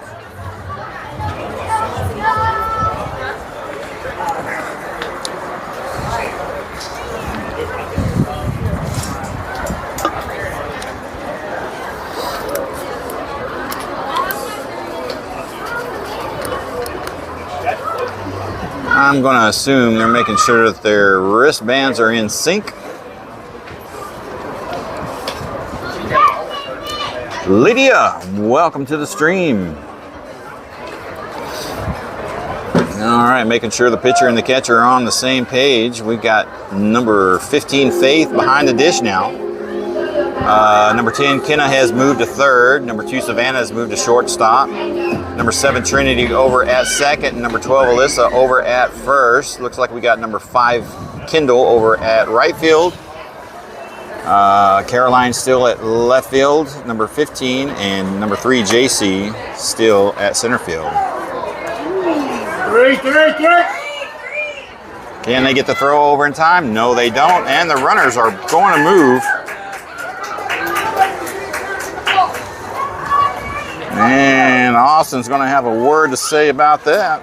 I'm going to assume they're making sure that their wristbands are in sync. Lydia, welcome to the stream. All right, making sure the pitcher and the catcher are on the same page. We've got number 15, Faith, behind the dish now. Number 10, Kenna, has moved to third. Number 2, Savannah, has moved to shortstop. Number 7, Trinity, over at second. And number 12, Alyssa, over at first. Looks like we got number 5, Kendall, over at right field. Caroline still at left field. Number 15 and number 3, JC, still at center field. Can they get the throw over in time? No, they don't. And the runners are going to move. And Austin's going to have a word to say about that.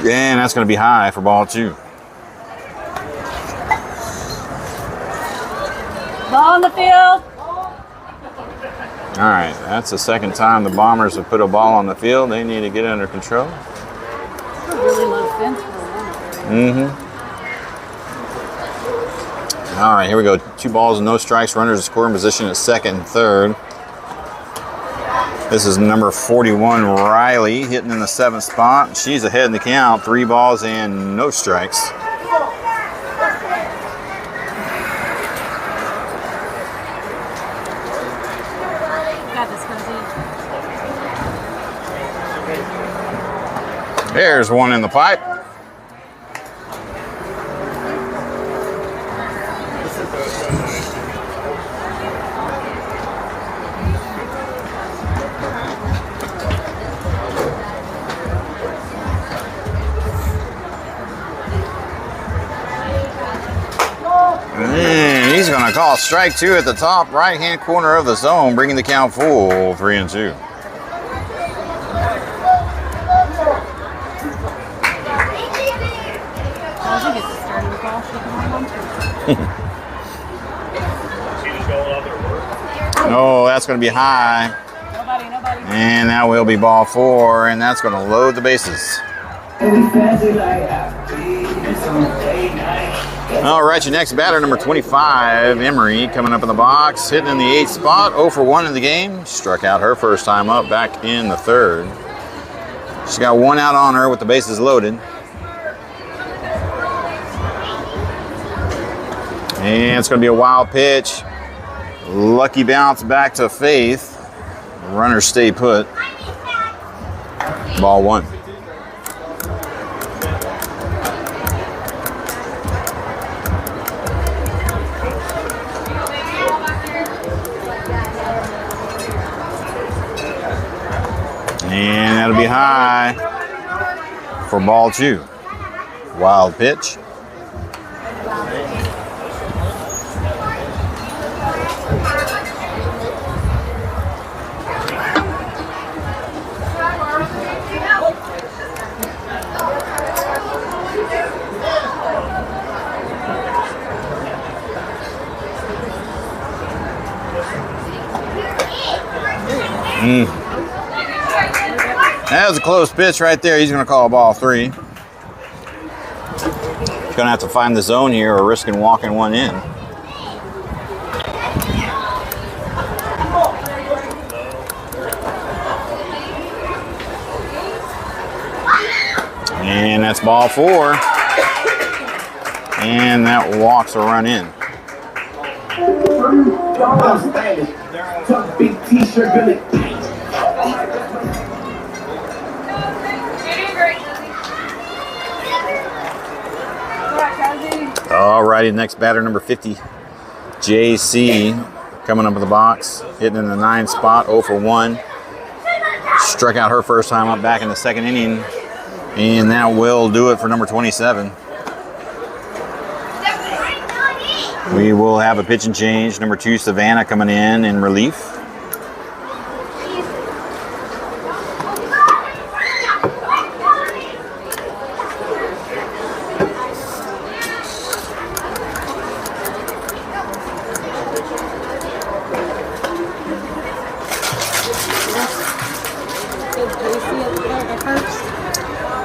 And that's going to be high for ball 2. Ball on the field. All right, that's the second time the Bombers have put a ball on the field. They need to get it under control. Really low fence for one. All right, here we go. 2 balls and no strikes. Runners in scoring position at second and third. This is number 41, Riley, hitting in the 7th spot. She's ahead in the count. 3 balls and no strikes. Got this, Cozy. There's one in the pipe. And he's going to call strike 2 at the top right-hand corner of the zone, bringing the count full, 3-2. Cozy gets the start of the ball. She can hold on to it. Oh, that's going to be high. Nobody. And that will be ball 4, and that's going to load the bases. All right, your next batter, number 25, Emery, coming up in the box, hitting in the 8th spot, 0 for 1 in the game. Struck out her first time up back in the 3rd. She's got 1 out on her with the bases loaded. And it's going to be a wild pitch. Lucky bounce back to Faith. Runners stay put. Ball 1. And that'll be high for ball 2. Wild pitch. That was a close pitch right there. He's going to call ball 3. He's going to have to find the zone here or risking walking one in. And that's ball 4. And that walks a run in. Big t-shirt, Billy. All righty, next batter, number 50, JC, coming up in the box, hitting in the 9th spot, 0 for 1. Struck out her first time up back in the 2nd inning, and that will do it for number 27. We will have a pitch and change. Number 2, Savannah, coming in relief. Did JC at first?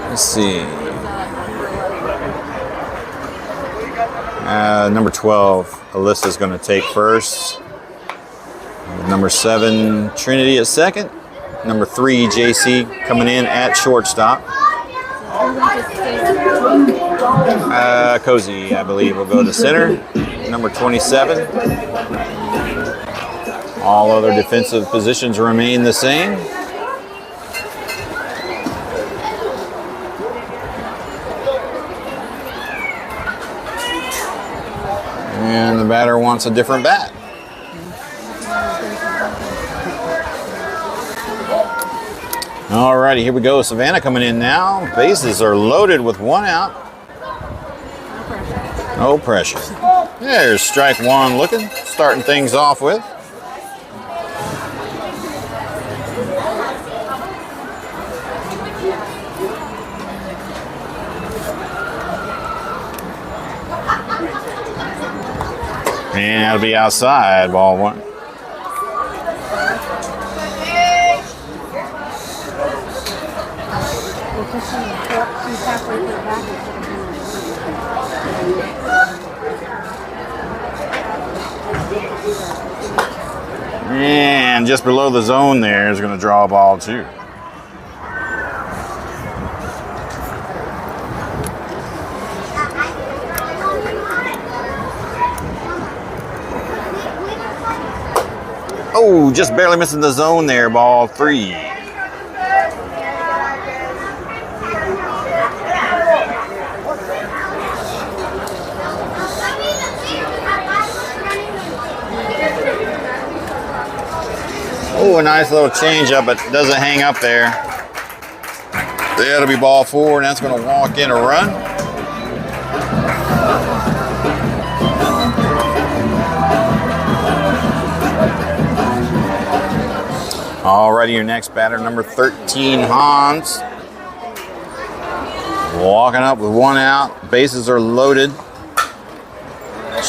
Let's see. Number 12, Alyssa's going to take first. Number 7, Trinity at second. Number 3, JC coming in at shortstop. Cozy, I believe, will go to center. Number 27. All other defensive positions remain the same. And the batter wants a different bat. Alrighty, here we go. Savannah coming in now. Bases are loaded with 1 out. No pressure. There's strike 1 looking, starting things off with. And that'll be outside, ball 1. And just below the zone there is going to draw a ball 2. Oh, just barely missing the zone there, ball 3. Oh, a nice little change up, but doesn't hang up there. That'll be ball 4, and that's going to walk in a run. Alrighty, your next batter, number 13, Hans. Walking up with 1 out. Bases are loaded.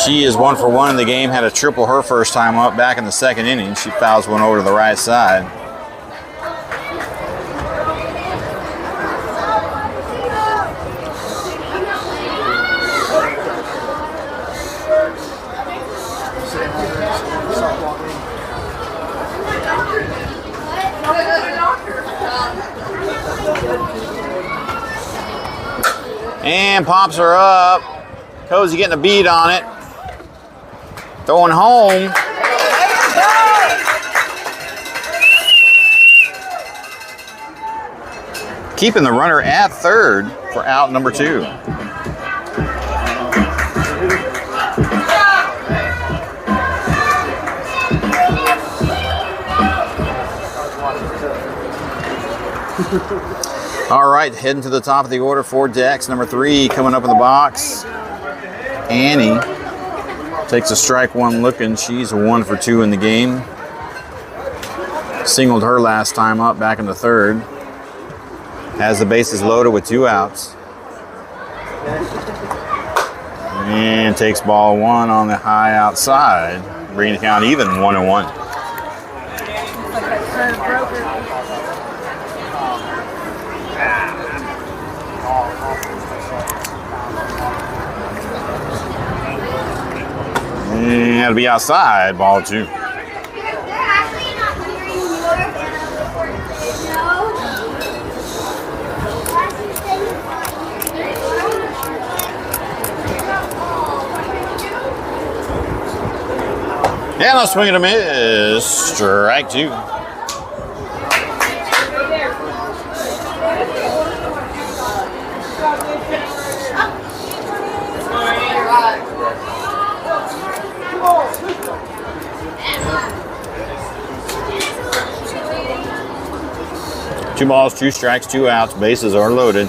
She is 1 for 1 in the game. Had a triple her first time up back in the 2nd inning. She fouls one over to the right side. And pops her up. Cozy getting a beat on it. Throwing home. Keeping the runner at third for out number 2. All right, heading to the top of the order for Dex. Number 3 coming up in the box. Annie takes a strike 1 look, and she's 1 for 2 in the game. Singled her last time up back in the 3rd. Has the bases loaded with 2 outs. And takes ball 1 on the high outside, bringing the count even 1-1. And that'll be outside, ball 2. And a swing and a miss, strike 2. Two balls, 2 strikes, 2 outs. Bases are loaded.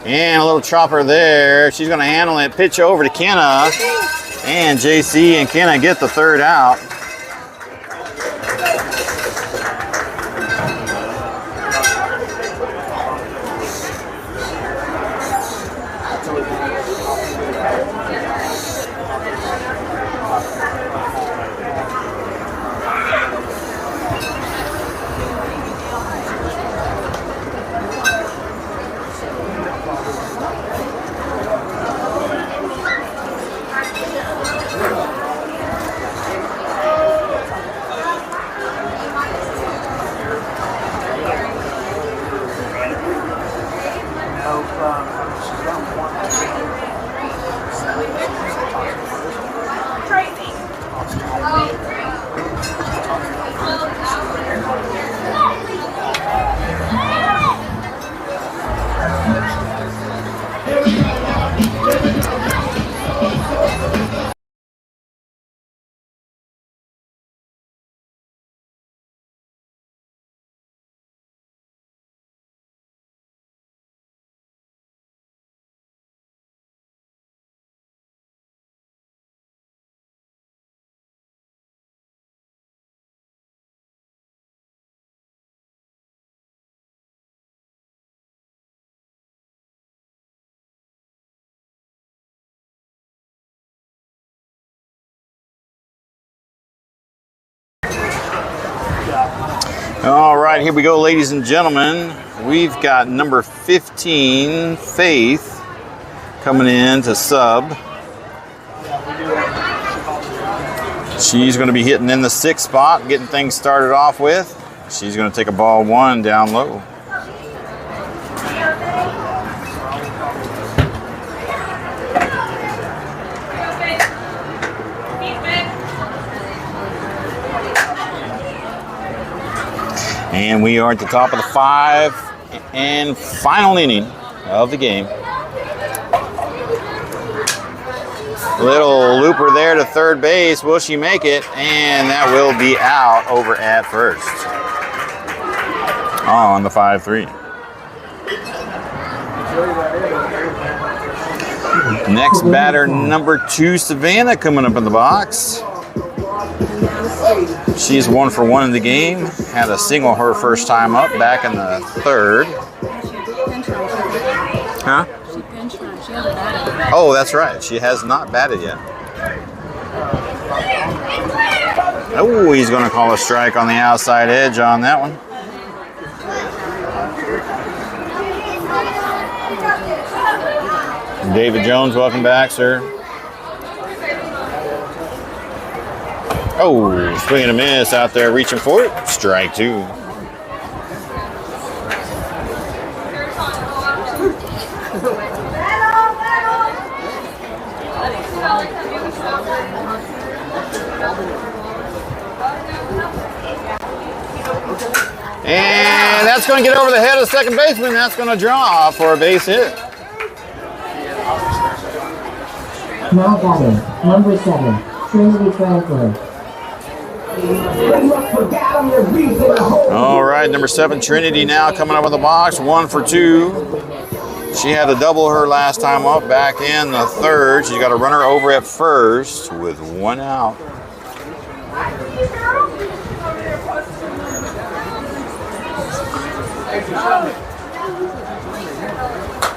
And a little chopper there. She's going to handle it. Pitch over to Kenna. And JC and Kenna get the 3rd out. All right, here we go, ladies and gentlemen. We've got number 15, Faith, coming in to sub. She's going to be hitting in the 6th spot, getting things started off with. She's going to take a ball 1 down low. And we are at the top of the 5 and final inning of the game. Little looper there to third base. Will she make it? And that will be out over at first on the 5-3. Next batter, number 2, Savannah, coming up in the box. She's 1 for 1 in the game. Had a single her first time up back in the 3rd. Huh? She pinched one. She hasn't batted. Oh, that's right. She has not batted yet. Oh, he's going to call a strike on the outside edge on that one. David Jones, welcome back, sir. Oh, swing and a miss out there, reaching for it. Strike 2. And that's going to get over the head of the second baseman. That's going to draw for a base hit. Now batting, number 7, Trinity Franklin. All right, number 7, Trinity now coming up in the box, 1 for 2. She had to double her last time up back in the 3rd. She's got a runner over at first with 1 out.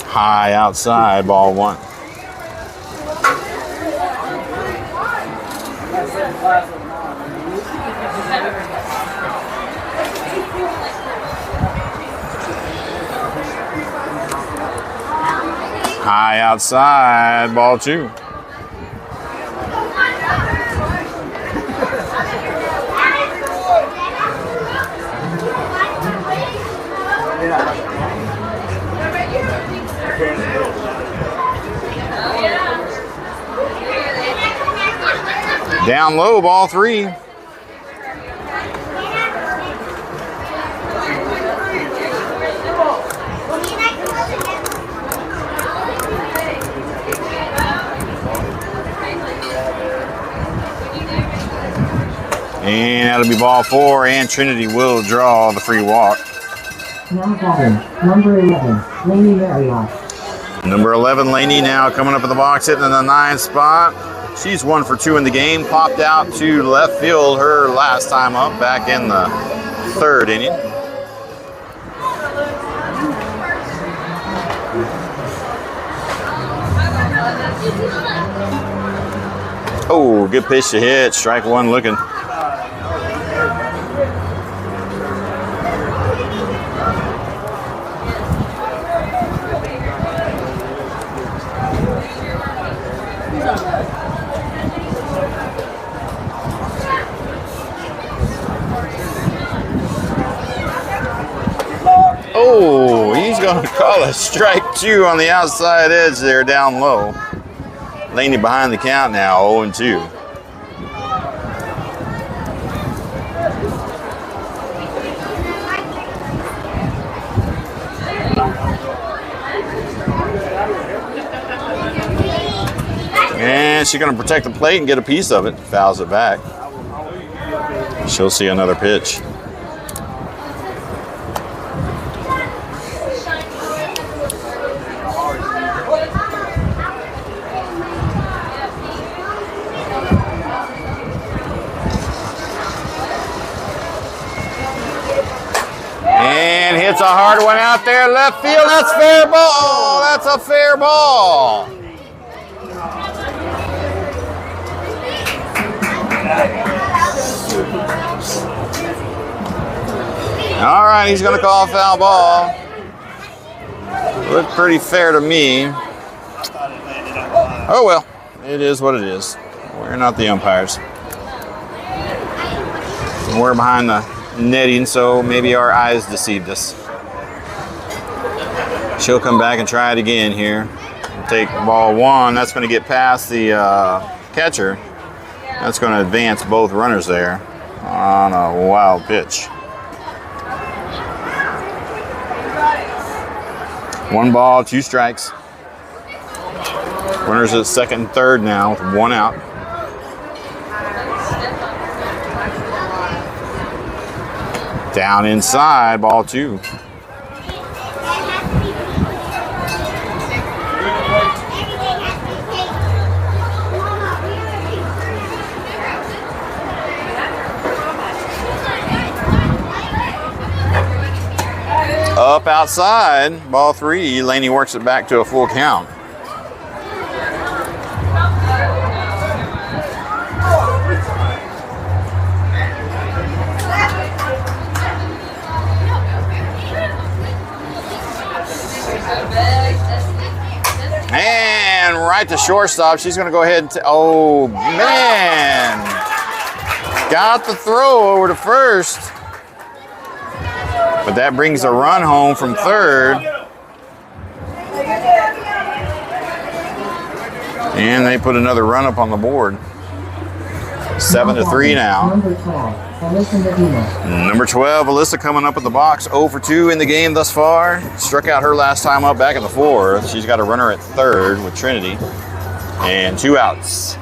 High outside, ball 1. High outside, ball 2. Down low, ball 3. And that'll be ball 4, and Trinity will draw the free walk. Now batting, number 11, Lainey Marriott. Number 11, Lainey, now coming up in the box, hitting in the 9th spot. She's 1 for 2 in the game. Popped out to left field her last time up back in the 3rd inning. Oh, good pitch to hit. Strike 1 looking. Oh, he's going to call a strike 2 on the outside edge there down low. Laney behind the count now, 0-2. And she's going to protect the plate and get a piece of it. Fouls it back. She'll see another pitch. And hits a hard one out there, left field. That's fair ball. That's a fair ball. All right, he's going to call foul ball. Looked pretty fair to me. Oh well, it is what it is. We're not the umpires. We're behind the netting, so maybe our eyes deceived us. She'll come back and try it again here. Take ball one. That's going to get past the catcher. That's going to advance both runners there on a wild pitch. 1 ball, 2 strikes. Runners at second and third now with 1 out. Down inside, ball 2. Up outside, ball 3. Laney works it back to a full count. And right to shortstop. She's going to go ahead and oh, man. Got the throw over to first. But that brings a run home from third. And they put another run up on the board. 7-3 now. Number 12, Alyssa coming up at the box. 0 for 2 in the game thus far. Struck out her last time up back in the 4th. She's got a runner at third with Trinity. And 2 outs.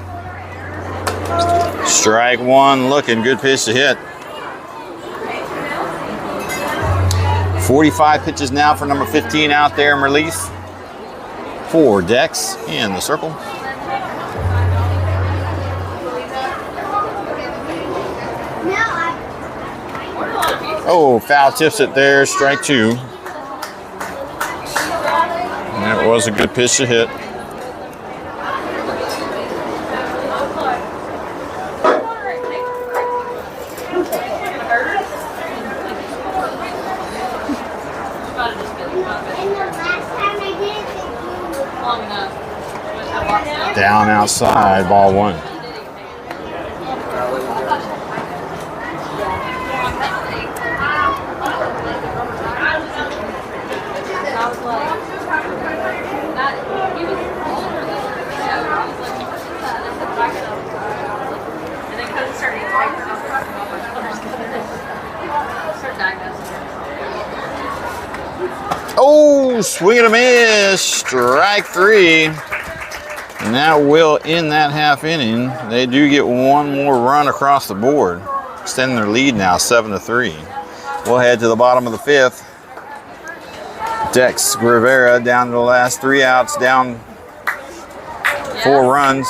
Strike 1 looking. Good pitch to hit. 45 pitches now for number 15 out there in release. For Dex in the circle. Oh, foul tips it there, strike 2. And that was a good pitch to hit. Down outside, ball 1. Oh, swing and a miss, strike 3. And that will end that half inning. They do get 1 more run across the board, extending their lead now 7-3. We'll head to the bottom of the 5th. Dex Guevara down to the last 3 outs, down 4 runs.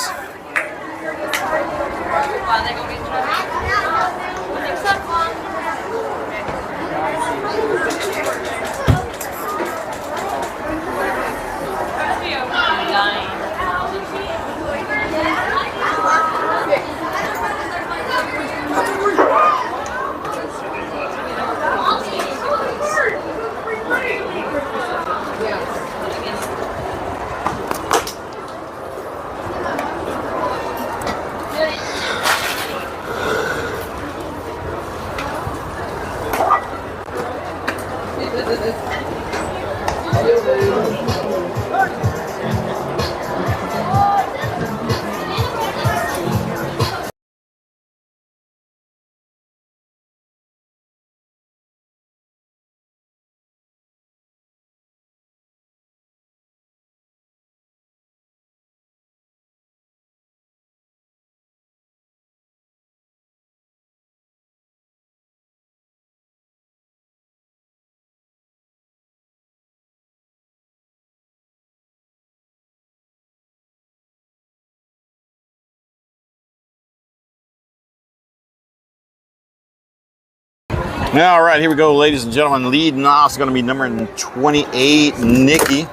All right, here we go, ladies and gentlemen. Leading off is going to be number 28, Nikki.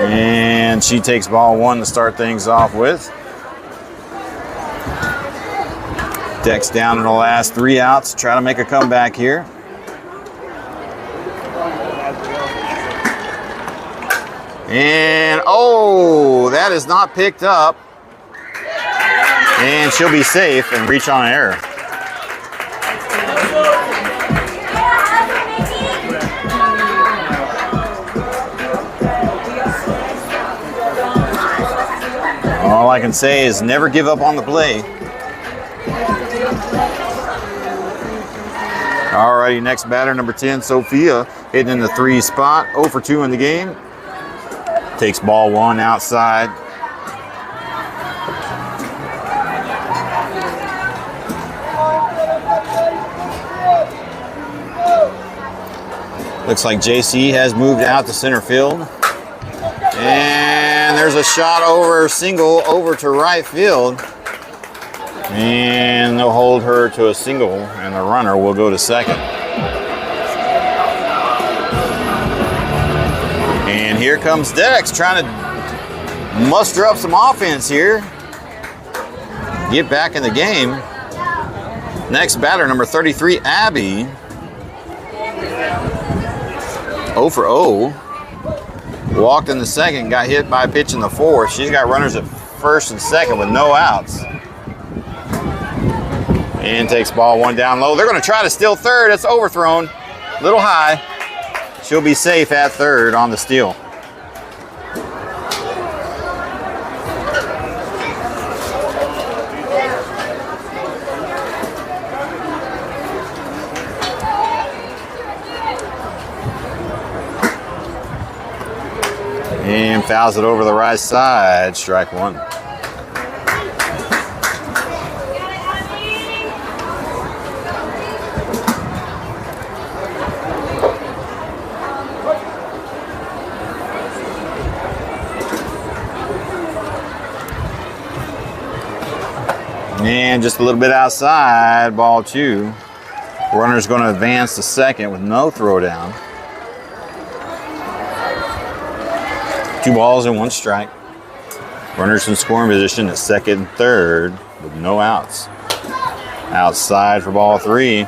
And she takes ball 1 to start things off with. Dex down in the last 3 outs. Try to make a comeback here. And, oh, that is not picked up. And she'll be safe and reach on an error. All I can say is never give up on the play. Alrighty, next batter, number 10, Sophia, hitting in the 3 spot, 0 for 2 in the game. Takes ball 1 outside. Looks like JC has moved out to center field. And there's a shot over, single over to right field. And they'll hold her to a single, and the runner will go to second. And here comes Dex trying to muster up some offense here. Get back in the game. Next batter, number 33, Abby. 0 for 0. Walked in the second, got hit by a pitch in the fourth. She's got runners at first and second with no outs. And takes ball 1 down low. They're going to try to steal third. It's overthrown. A little high. She'll be safe at third on the steal. And fouls it over the right side. Strike 1. And just a little bit outside, ball 2. Runner's going to advance to second with no throw down. 2 balls and 1 strike. Runners in scoring position at second and third with no outs. Outside for ball 3.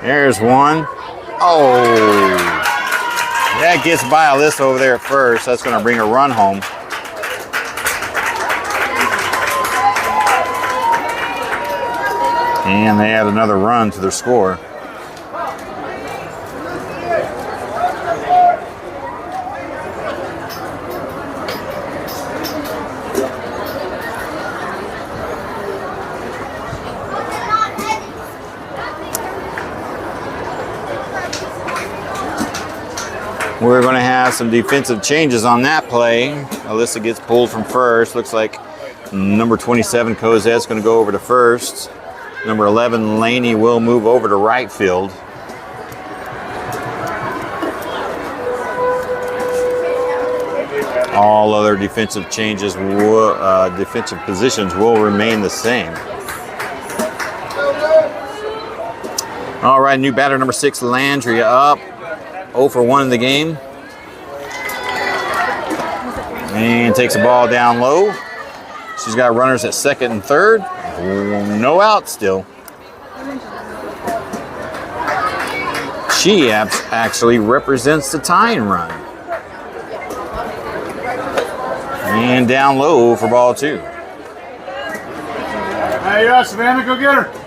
There's 1. Oh, that gets by Alyssa over there at first. That's going to bring a run home. And they add another run to their score. We're going to have some defensive changes on that play. Alyssa gets pulled from first. Looks like number 27, Cosette's going to go over to first. Number 11, Laney, will move over to right field. All other defensive changes, defensive positions will remain the same. All right, new batter, number 6, Landry, up 0 for 1 in the game. And takes the ball down low. She's got runners at second and third. No out still. She actually represents the tying run. And down low for ball 2. Hey, Savannah, go get her.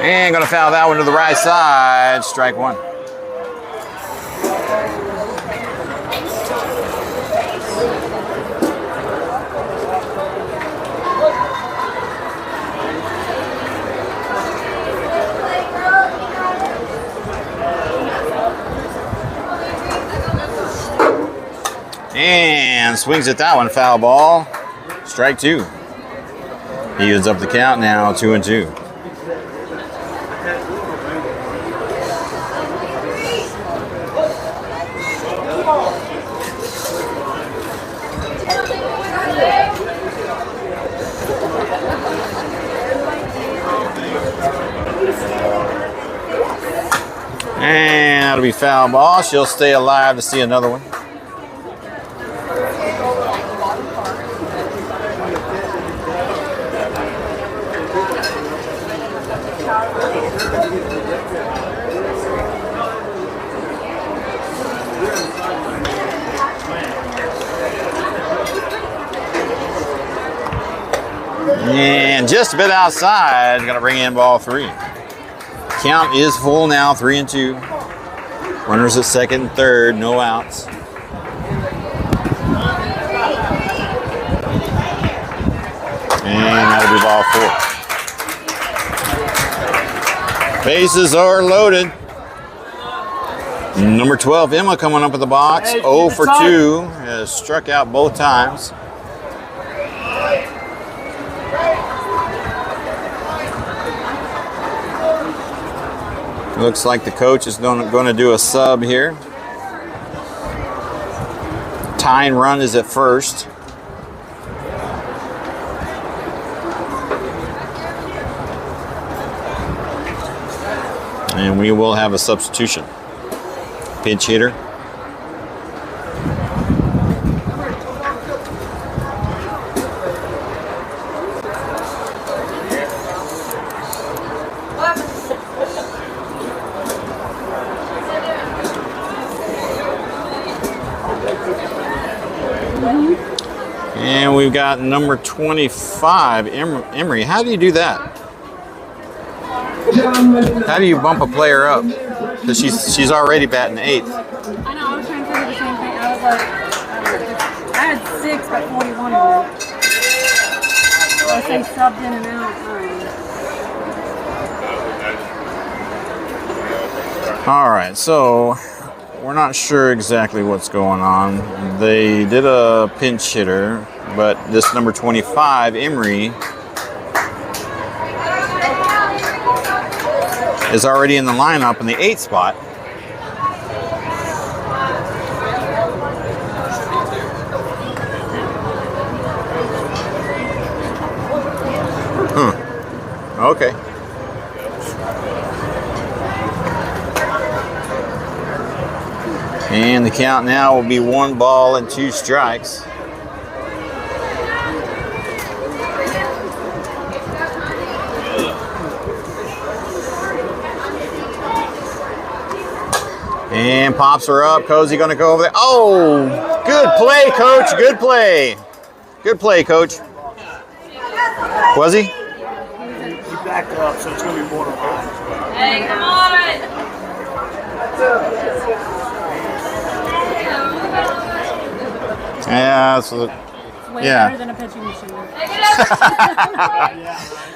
And going to foul that one to the right side. Strike 1. And swings at that one, foul ball. Strike 2. Evens up the count now, 2-2. that'll be foul ball. She'll stay alive to see another one. And just a bit outside, going to bring in ball 3. Count is full now, 3-2. Runners at second and third, no outs. And that'll be ball 4. Bases are loaded. Number 12, Emma, coming up at the box. 0 for 2. Has struck out both times. Looks like the coach is going to do a sub here. Tying run is at first. And we will have a substitution. Pinch hitter. And we've got number 25, Emery. How do you do that? How do you bump a player up? Because she's already batting 8th. I know, I was trying to figure the same thing. I was like, I had 6 but 41 of them. Unless they subbed in and out. All right, so we're not sure exactly what's going on. They did a pinch hitter, but this number 25, Emery, is already in the lineup in the 8th spot. Okay. And the count now will be 1 ball and 2 strikes. And pops her up. Cozy going to go over there. Oh, good play, coach. Good play. Good play, coach. Was he? He backed up, so it's going to be more than 5. Hey, come on! Yeah, so Way yeah. better than a pitching machine.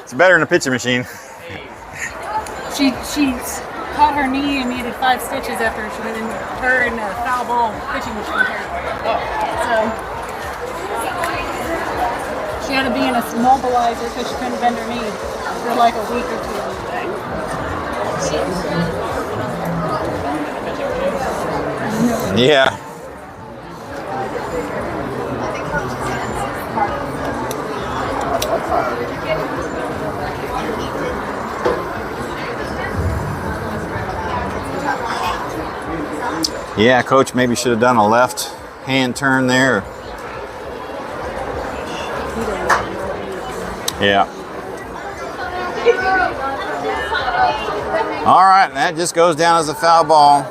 It's better than a pitching machine. She caught her knee and needed 5 stitches after she went in her in a foul ball pitching machine. So she had to be in a mobilizer because she couldn't bend her knee for like a week or 2. Yeah. Yeah, coach maybe should have done a left hand turn there. Yeah. All right, that just goes down as a foul ball.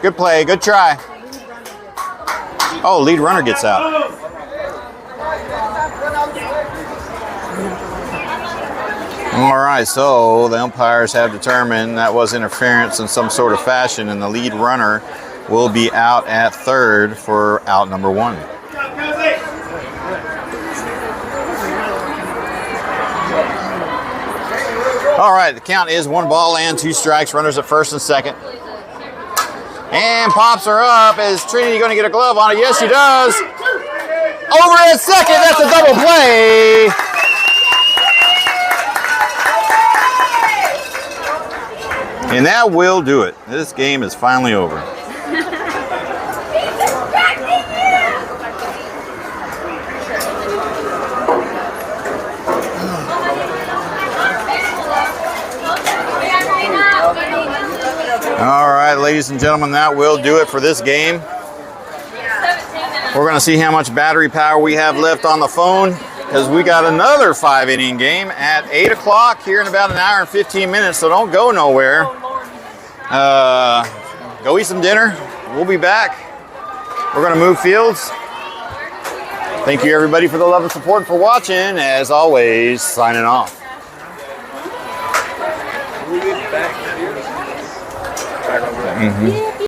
Good play, good try. Oh, lead runner gets out. All right, so the umpires have determined that was interference in some sort of fashion, and the lead runner will be out at third for out number 1. All right, the count is 1 ball and 2 strikes. Runners at first and second. And pops her up. Is Trinity going to get a glove on it? Yes, she does. Over at second. That's a double play. And that will do it. This game is finally over. All right, ladies and gentlemen, that will do it for this game. We're going to see how much battery power we have left on the phone, because we got another 5-inning game at 8 o'clock here in about an hour and 15 minutes, so don't go nowhere. Go eat some dinner. We'll be back. We're going to move fields. Thank you, everybody, for the love and support, for watching. As always, signing off. We get back here. Mm-hmm.